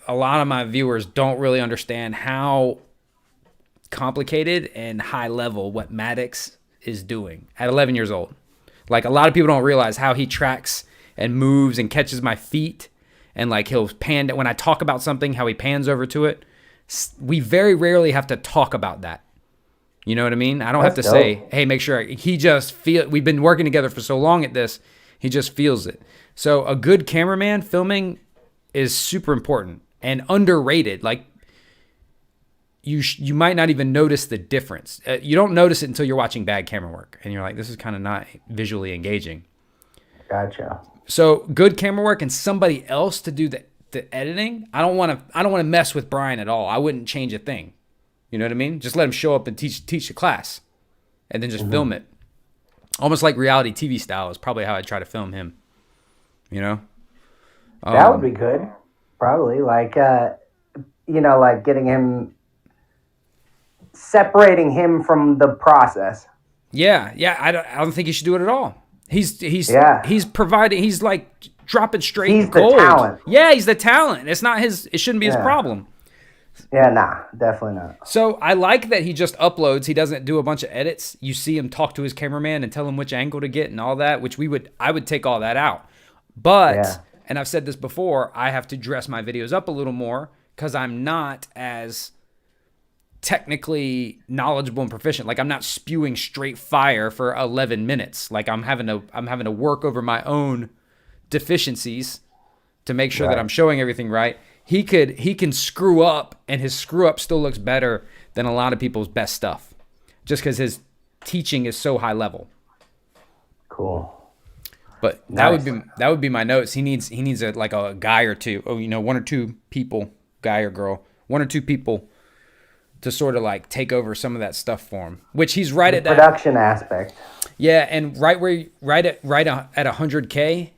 A lot of my viewers don't really understand how complicated and high level what Maddox is doing at 11 years old. Like, a lot of people don't realize how he tracks and moves and catches my feet, and like he'll pan when I talk about something, how he pans over to it. We very rarely have to talk about that. You know what I mean? I don't have to say, hey, make sure he just we've been working together for so long at this. He just feels it. So a good cameraman filming is super important and underrated. Like, you might not even notice the difference. You don't notice it until you're watching bad camera work and you're like, this is kind of not visually engaging. Gotcha. So good camera work and somebody else to do the editing. I don't want to mess with Brian at all. I wouldn't change a thing. You know what I mean? Just let him show up and teach the class and then just film it. Almost like reality TV style is probably how I'd try to film him. You know? That would be good. Probably like like getting him, separating him from the process. Yeah. I don't think he should do it at all. He's providing. He's like dropping straight He's gold. the talent. Yeah, he's the talent. It's not his. It shouldn't be his problem. Yeah, nah, definitely not. So I like that he just uploads. He doesn't do a bunch of edits. You see him talk to his cameraman and tell him which angle to get and all that. Which I would take all that out. But and I've said this before, I have to dress my videos up a little more because I'm not as technically knowledgeable and proficient. Like, I'm not spewing straight fire for 11 minutes. Like, I'm having to work over my own deficiencies to make sure that I'm showing everything right. He can screw up, and his screw up still looks better than a lot of people's best stuff, just because his teaching is so high level. Cool. But that would be my notes. He needs a guy or two. Oh, one or two people, guy or girl, one or two people to sort of like take over some of that stuff for him, which he's right at that production aspect. Yeah, and right at 100K,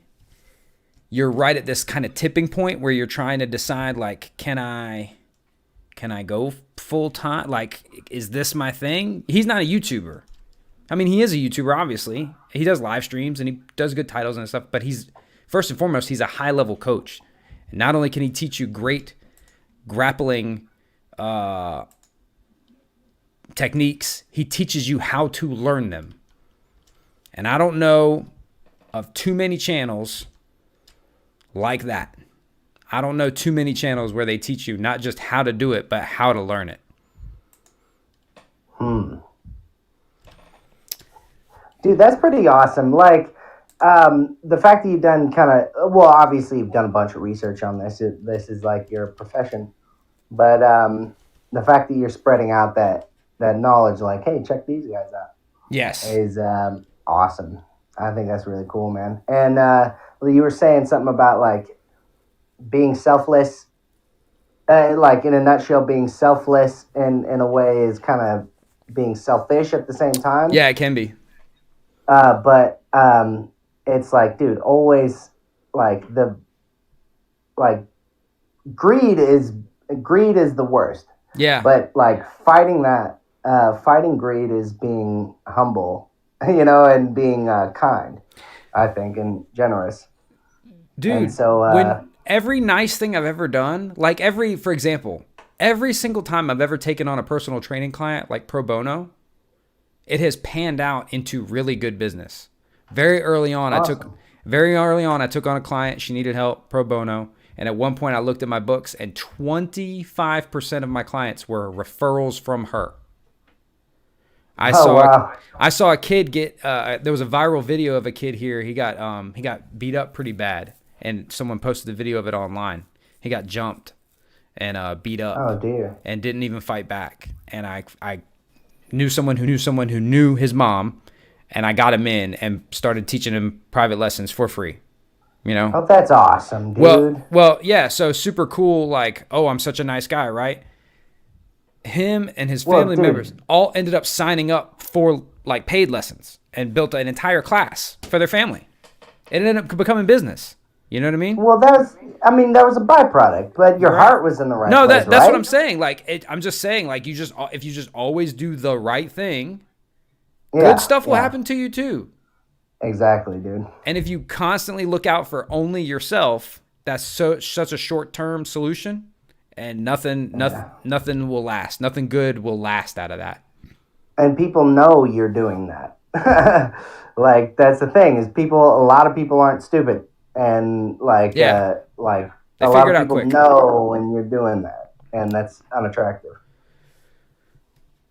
you're right at this kind of tipping point where you're trying to decide, like, can I go full time? Like, is this my thing? He's not a YouTuber. I mean, he is a YouTuber, obviously. He does live streams and he does good titles and stuff, but he's first and foremost, he's a high level coach. And not only can he teach you great grappling techniques, he teaches you how to learn them. And I don't know of too many channels like that. I don't know too many channels where they teach you not just how to do it, but how to learn it. Dude, that's pretty awesome. Like, the fact that you've done obviously you've done a bunch of research on this. This is like your profession. But the fact that you're spreading out that knowledge, like, hey, check these guys out. Yes. Is awesome. I think that's really cool, man. And you were saying something about, like, being selfless like in a nutshell, being selfless in a way is kind of being selfish at the same time. Yeah, it can be. But it's like, dude, always like like greed is the worst. Yeah. But like fighting greed is being humble, and being kind, I think, and generous. Dude, And so when every nice thing I've ever done, like for example, every single time I've ever taken on a personal training client, like pro bono, it has panned out into really good business. Very early on, awesome. I took on a client. She needed help pro bono. And at one point I looked at my books and 25% of my clients were referrals from her. I saw a kid get, there was a viral video of a kid here. He got beat up pretty bad. And someone posted a video of it online. He got jumped and beat up. Oh dear. And didn't even fight back. And I knew someone who knew his mom, and I got him in and started teaching him private lessons for free. Oh, that's awesome, dude. Well, yeah. So super cool. Like, oh, I'm such a nice guy, right? Him and his family members all ended up signing up for like paid lessons and built an entire class for their family. It ended up becoming business. You know what I mean? Well, that was a byproduct, but your heart was in the right place. No, that's what I'm saying. Like, I'm just saying, like, if you just always do the right thing, good stuff will happen to you too. Exactly, dude. And if you constantly look out for only yourself, that's such a short-term solution, and nothing will last. Nothing good will last out of that. And people know you're doing that. Like, that's the thing, is a lot of people aren't stupid. And like a lot of people know when you're doing that, and that's unattractive.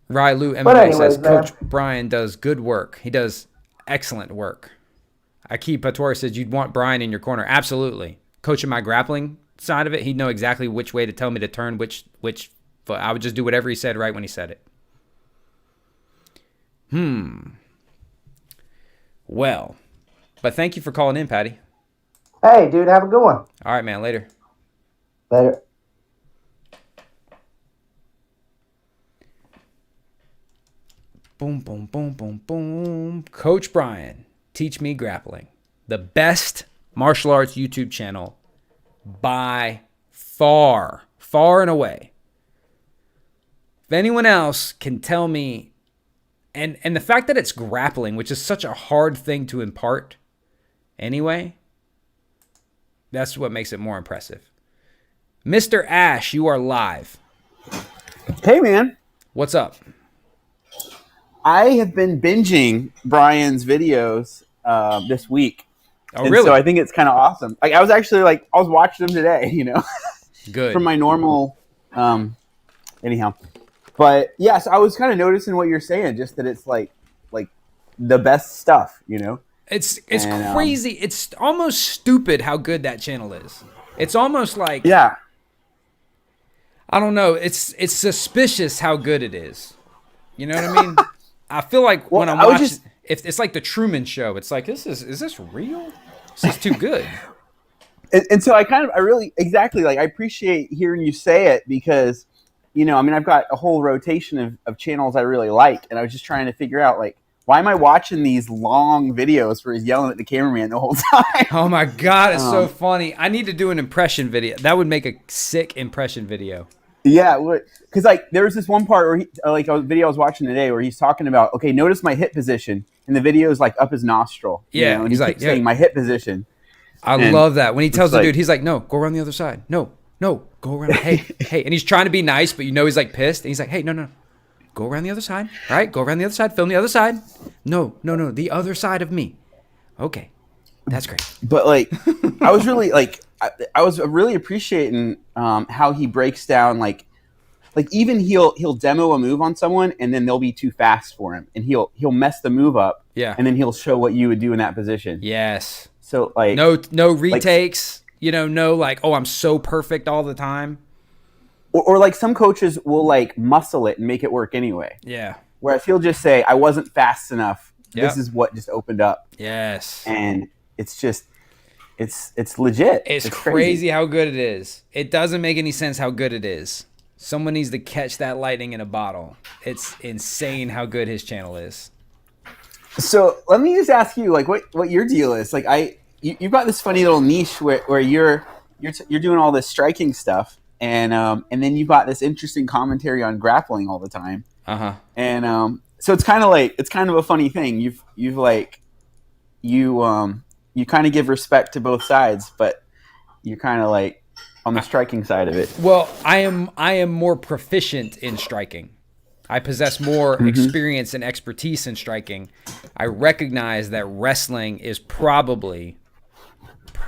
Rylu MMA says Coach Brian does good work. He does excellent work. Akib Patori says you'd want Brian in your corner. Absolutely. Coaching my grappling side of it, he'd know exactly which way to tell me to turn which foot. I would just do whatever he said right when he said it. Well, but thank you for calling in, Patty. Hey, dude, have a good one. All right, man. Later. Later. Boom, boom, boom, boom, boom. Coach Brian, Teach Me Grappling. The best martial arts YouTube channel by far and away. If anyone else can tell me, and the fact that it's grappling, which is such a hard thing to impart anyway, that's what makes it more impressive. Mr. Ash, you are live. Hey, man. What's up? I have been binging Brian's videos this week. Oh, really? So I think it's kind of awesome. Like, I was watching them today, Good. From my normal, anyhow. But, yeah, so I was kind of noticing what you're saying, just that it's like the best stuff, It's crazy. It's almost stupid how good that channel is. It's almost like, yeah, I don't know. It's suspicious how good it is. You know what I mean? I feel like when I'm watching, if it's like the Truman Show. It's like, is this real? This is too good. And so I appreciate hearing you say it because, I've got a whole rotation of channels I really like, and I was just trying to figure out why am I watching these long videos where he's yelling at the cameraman the whole time? Oh my God, it's so funny. I need to do an impression video. That would make a sick impression video. Yeah, because there was this one part where a video I was watching today where he's talking about, okay, notice my hip position, and the video is up his nostril. Yeah, and he's saying my hip position. I love that when he tells the dude, he's like, no, go around the other side. No, go around. Hey, and he's trying to be nice, but he's pissed, and he's like, hey, no. Go around the other side. All right, go around the other side. Film the other side. No, the other side of me. Okay, that's great. But I was really I was really appreciating how he breaks down even he'll demo a move on someone and then they'll be too fast for him and he'll mess the move up. Yeah. And then he'll show what you would do in that position. Yes. So no retakes. Oh, I'm so perfect all the time. Or some coaches will muscle it and make it work anyway. Yeah. Whereas he'll just say, I wasn't fast enough. Yep. This is what just opened up. Yes. And it's just, it's legit. It's crazy how good it is. It doesn't make any sense how good it is. Someone needs to catch that lightning in a bottle. It's insane how good his channel is. So let me just ask you, like, what your deal is. Like, you've got this funny little niche where you're doing all this striking stuff, and then you've got this interesting commentary on grappling all the time. And so it's kind of a funny thing. You kind of give respect to both sides, but you're kind of like on the striking side of it. Well, I am more proficient in striking. I possess more experience and expertise in striking. I recognize that wrestling is probably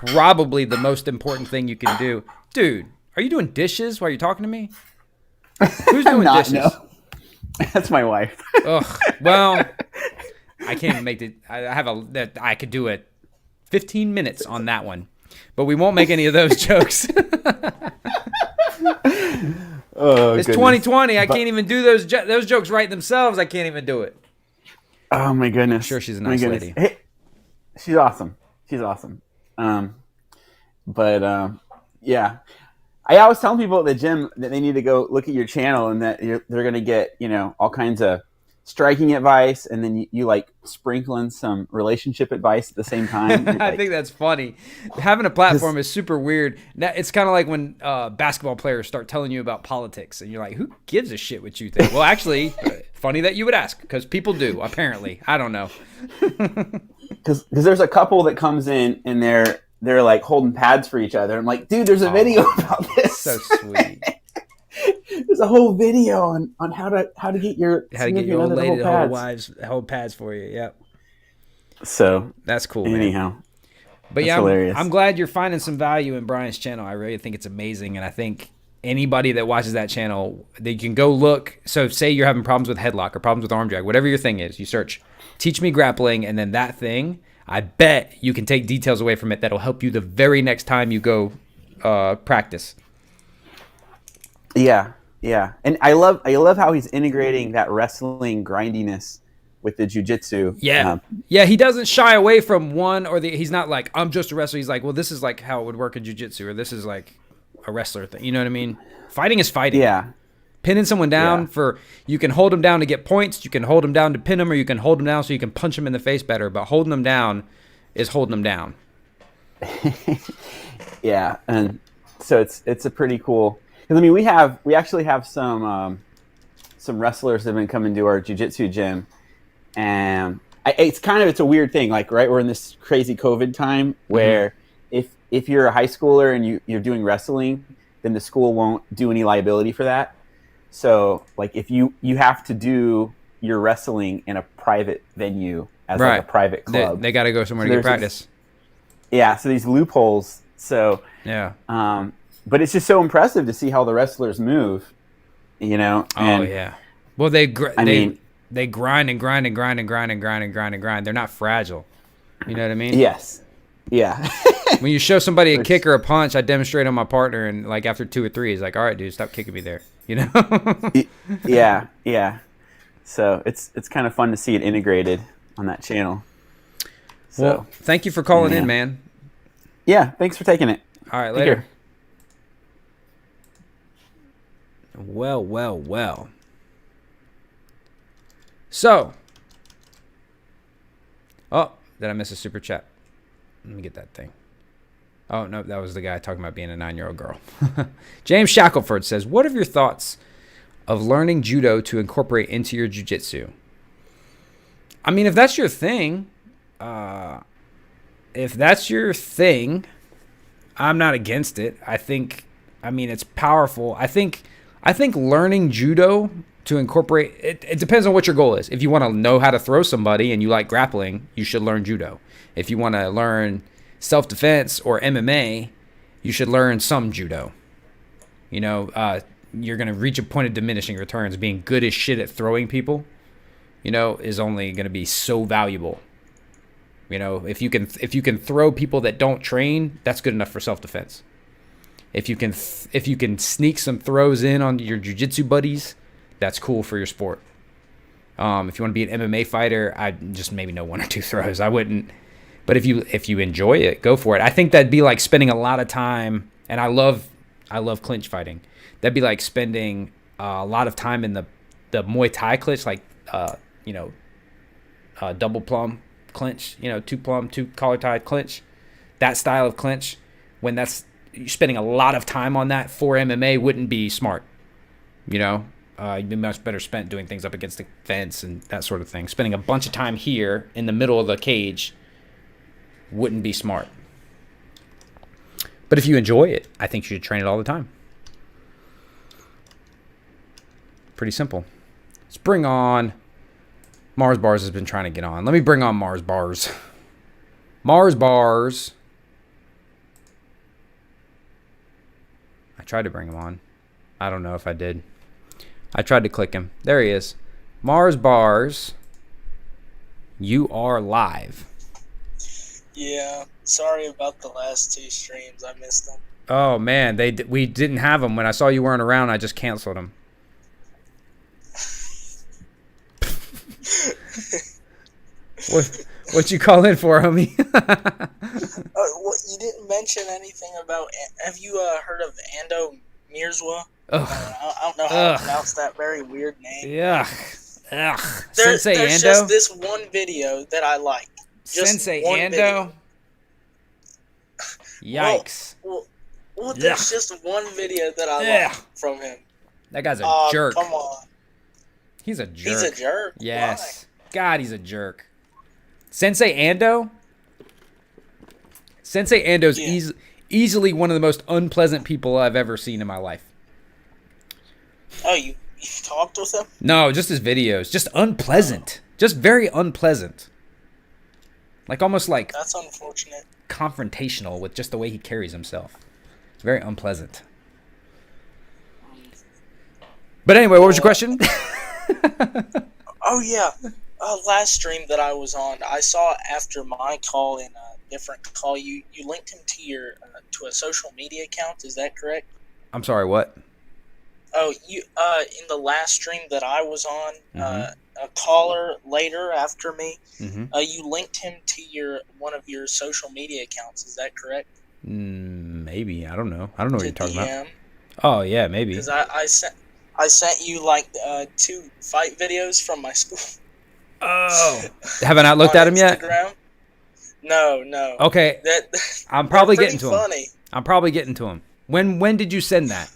the most important thing you can do. Dude, are you doing dishes while you're talking to me? Who's doing dishes? No. That's my wife. Ugh. Well, I can't even make it. I could do it 15 minutes on that one, but we won't make any of those jokes. It's 2020. I can't even do those jokes right themselves. I can't even do it. Oh my goodness. I'm sure she's a nice lady. Hey, she's awesome. Yeah. I always tell people at the gym that they need to go look at your channel and that they're going to get, all kinds of striking advice, and then you like sprinkle in some relationship advice at the same time. I think that's funny. Having a platform is super weird. It's kind of like when basketball players start telling you about politics, and you're like, who gives a shit what you think? Well, actually, funny that you would ask, because people do, apparently. I don't know. Because there's a couple that comes in and they're like holding pads for each other. I'm like, dude, there's a video about this. So sweet. There's a whole video on how to get your old lady to hold pads for you. Yep. So that's cool. Anyhow, man. But yeah, I'm glad you're finding some value in Brian's channel. I really think it's amazing, and I think anybody that watches that channel, they can go look. So say you're having problems with headlock or problems with arm drag, whatever your thing is, you search "teach me grappling," and then that thing. I bet you can take details away from it that'll help you the very next time you go practice. Yeah. And I love how he's integrating that wrestling grindiness with the jiu-jitsu. Yeah. He doesn't shy away from one or the. He's not like, I'm just a wrestler. He's like, well, this is like how it would work in jiu-jitsu, or this is like a wrestler thing. You know what I mean? Fighting is fighting. Yeah. Pinning someone down you can hold them down to get points, you can hold them down to pin them, or you can hold them down so you can punch them in the face better. But holding them down is holding them down. Yeah, and so it's a pretty cool. Because I mean, we actually have some wrestlers that have been coming to our jiu-jitsu gym, and it's a weird thing. Like, right, we're in this crazy COVID time where if you're a high schooler and you're doing wrestling, then the school won't do any liability for that. So, like, if you have to do your wrestling in a private venue as like a private club, they got to go somewhere to get practice. So these loopholes. So yeah, but it's just so impressive to see how the wrestlers move. And, well, they grind and grind and grind and grind and grind and grind and grind. They're not fragile. You know what I mean? Yes. Yeah. When you show somebody a kick or a punch, I demonstrate on my partner, and like after 2 or 3, he's like, "All right, dude, stop kicking me there." You know? Yeah. So it's kind of fun to see it integrated on that channel. So, well, thank you for calling in, man. Yeah, thanks for taking it. All right, later. Well. So, did I miss a super chat? Let me get that thing. Oh, no, that was the guy talking about being a 9-year-old girl. James Shackelford says, what are your thoughts of learning judo to incorporate into your jiu-jitsu? I mean, if that's your thing, I'm not against it. I mean, it's powerful. I think learning judo to incorporate, it depends on what your goal is. If you want to know how to throw somebody and you like grappling, you should learn judo. If you want to learn self-defense or MMA, you should learn some judo. You're going to reach a point of diminishing returns. Being good as shit at throwing people, is only going to be so valuable. If you can throw people that don't train, that's good enough for self-defense. If you can sneak some throws in on your jiu-jitsu buddies, that's cool for your sport. If you want to be an MMA fighter, I just maybe know 1 or 2 throws. I wouldn't But if you enjoy it, go for it. I think that'd be like spending a lot of time, and I love clinch fighting. That'd be like spending a lot of time in the Muay Thai clinch, like double plum clinch, two plum, two collar tie clinch, that style of clinch. When you're spending a lot of time on that for MMA wouldn't be smart. You'd be much better spent doing things up against the fence and that sort of thing. Spending a bunch of time here in the middle of the cage wouldn't be smart. But if you enjoy it, I think you should train it all the time. Pretty simple. Let's bring on... Mars Bars has been trying to get on. Let me bring on Mars Bars. Mars Bars. I tried to bring him on. I don't know if I did. I tried to click him. There he is. Mars Bars. You are live. Yeah, sorry about the last 2 streams. I missed them. Oh man, we didn't have them when I saw you weren't around. I just canceled them. What you call in for, homie? Well, you didn't mention anything about. Have you heard of Ando Mirzwa? I don't know how to pronounce that very weird name. Yeah. There's Sensei just Ando. this one video that I like. Just Sensei one Ando. video. Yikes. Well, there's just one video that I like from him. That guy's a jerk. Come on. He's a jerk. He's a jerk. Yes. Why? God, he's a jerk. Sensei Ando? Sensei Ando's easily one of the most unpleasant people I've ever seen in my life. Oh, you talked with him? No, just his videos. Just unpleasant. Just very unpleasant. Like almost like... That's unfortunate. Confrontational with just the way he carries himself. It's very unpleasant. But anyway, what was your question? Oh, yeah. Last stream that I was on, I saw after my call in a different call, you linked him to your to a social media account. Is that correct? I'm sorry, what? Oh, you in the last stream that I was on, a caller later after me, you linked him to one of your social media accounts. Is that correct? Maybe. I don't know. I don't know what you're talking about. Oh yeah, maybe. Because I sent you like 2 fight videos from my school. Oh, have I not looked at him yet? No. Okay, I'm probably getting to him. Funny. I'm probably getting to him. When did you send that?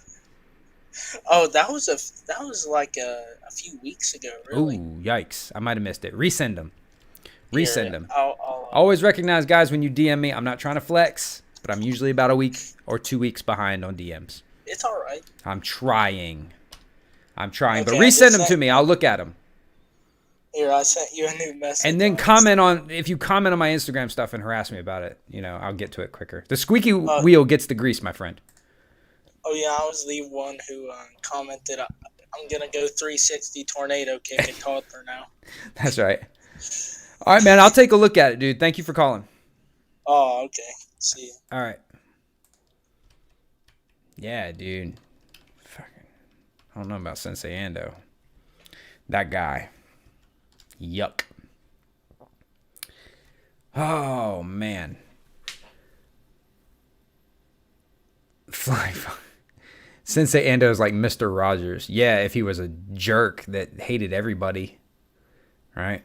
Oh, that was like a few weeks ago. Really. Ooh, yikes! I might have missed it. Resend them. Resend them. I'll Always recognize, guys, when you DM me. I'm not trying to flex, but I'm usually about a week or 2 weeks behind on DMs. It's all right. I'm trying, Okay, but resend them to me. I'll look at them. Here, I sent you a new message. And then if you comment on my Instagram stuff and harass me about it, I'll get to it quicker. The squeaky wheel gets the grease, my friend. Oh yeah, I was the one who commented, I'm going to go 360 tornado kick a toddler now. That's right. All right, man, I'll take a look at it, dude. Thank you for calling. Oh, okay. See you. All right. Yeah, dude. Fucking, I don't know about Sensei Ando. That guy. Yuck. Oh, man. Sensei Ando is like Mr. Rogers. Yeah, if he was a jerk that hated everybody. Right?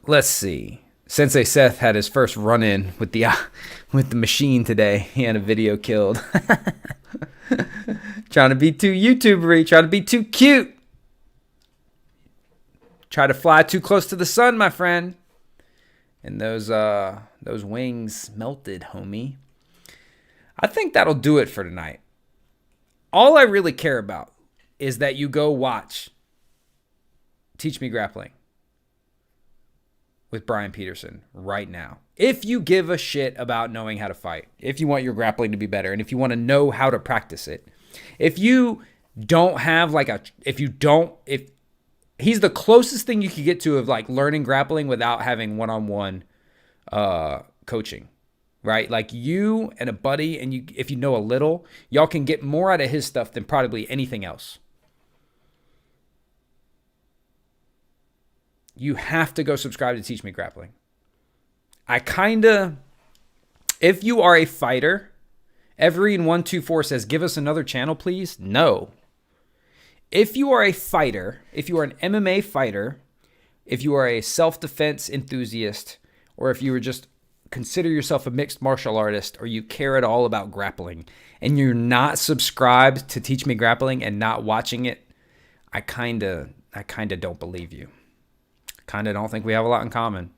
Let's see. Sensei Seth had his first run-in with the machine today. He had a video killed. Trying to be too YouTuber-y. Trying to be too cute. Try to fly too close to the sun, my friend. And those wings melted, homie. I think that'll do it for tonight. All I really care about is that you go watch Teach Me Grappling with Brian Peterson right now. If you give a shit about knowing how to fight, if you want your grappling to be better, and if you want to know how to practice it, if you don't have if he's the closest thing you could get to of like learning grappling without having one-on-one coaching, right? Like you and a buddy, and if you know a little, y'all can get more out of his stuff than probably anything else. you have to go subscribe to Teach Me Grappling. If you are a fighter, Evergreen124 says, give us another channel, please. No. If you are a fighter, if you are an MMA fighter, if you are a self-defense enthusiast, or if you were just consider yourself a mixed martial artist, or you care at all about grappling, and you're not subscribed to Teach Me Grappling and not watching it, I kind of don't believe you. Kind of don't think we have a lot in common.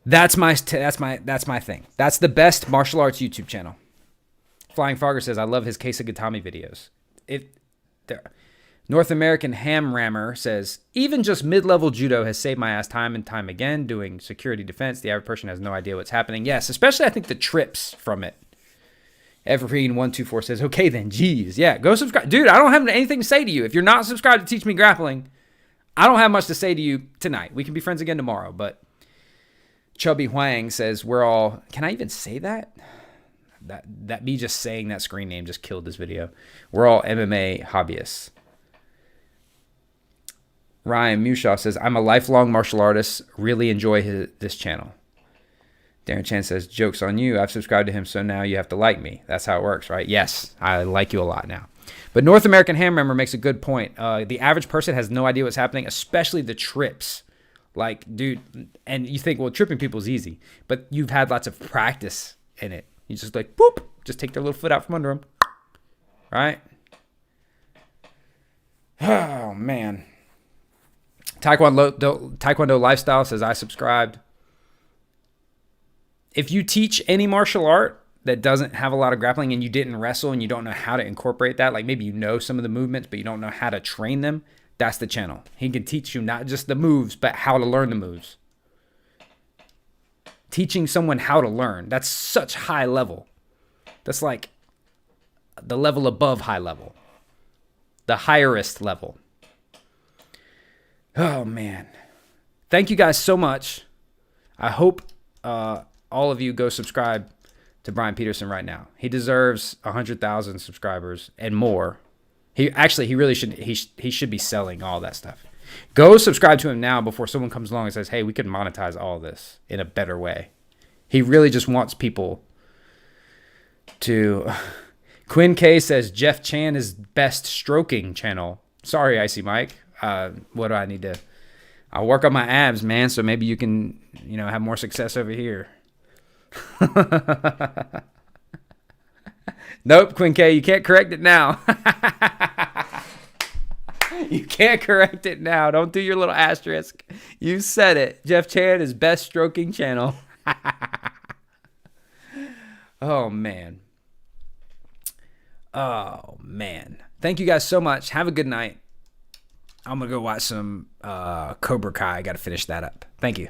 That's my thing. That's the best martial arts YouTube channel. Flying Frogger says, I love his Case of Gatami videos. North American Ham Rammer says, even just mid-level judo has saved my ass time and time again doing security defense. The average person has no idea what's happening. Yes, especially I think the trips from it. Evergreen124 says, okay then, geez. Yeah, go subscribe. Dude, I don't have anything to say to you. If you're not subscribed to Teach Me Grappling, I don't have much to say to you tonight. We can be friends again tomorrow. But Chubby Huang says, we're all... Can I even say that? That me just saying that screen name just killed this video. We're all MMA hobbyists. Ryan Mushaw says, I'm a lifelong martial artist. Really enjoy this channel. Darren Chan says, joke's on you. I've subscribed to him, so now you have to like me. That's how it works, right? Yes, I like you a lot now. But North American Ham Member makes a good point. The average person has no idea what's happening, especially the trips. Like, dude, and you think, well, tripping people is easy. But you've had lots of practice in it. You just like, boop, just take their little foot out from under them. Right? Oh, man. Taekwondo Lifestyle says, I subscribed. If you teach any martial art that doesn't have a lot of grappling and you didn't wrestle and you don't know how to incorporate that, like maybe you know some of the movements, but you don't know how to train them, that's the channel. He can teach you not just the moves, but how to learn the moves. Teaching someone how to learn, that's such high level. That's like the level above high level. The higherest level. Oh, man. Thank you guys so much. I hope all of you go subscribe to Brian Peterson right now. He deserves 100,000 subscribers and more. He really should. He should be selling all that stuff. Go subscribe to him now before someone comes along and says, hey, we could monetize all this in a better way. He really just wants people to... Quinn K says, Jeff Chan is best stroking channel. Sorry, Icy Mike. What do I need to... I'll work on my abs, man, so maybe you can, have more success over here. Nope, Quinn K, you can't correct it now. You can't correct it now. Don't do your little asterisk. You said it. Jeff Chan is best stroking channel. Oh, man. Oh, man. Thank you guys so much. Have a good night. I'm going to go watch some Cobra Kai. I got to finish that up. Thank you.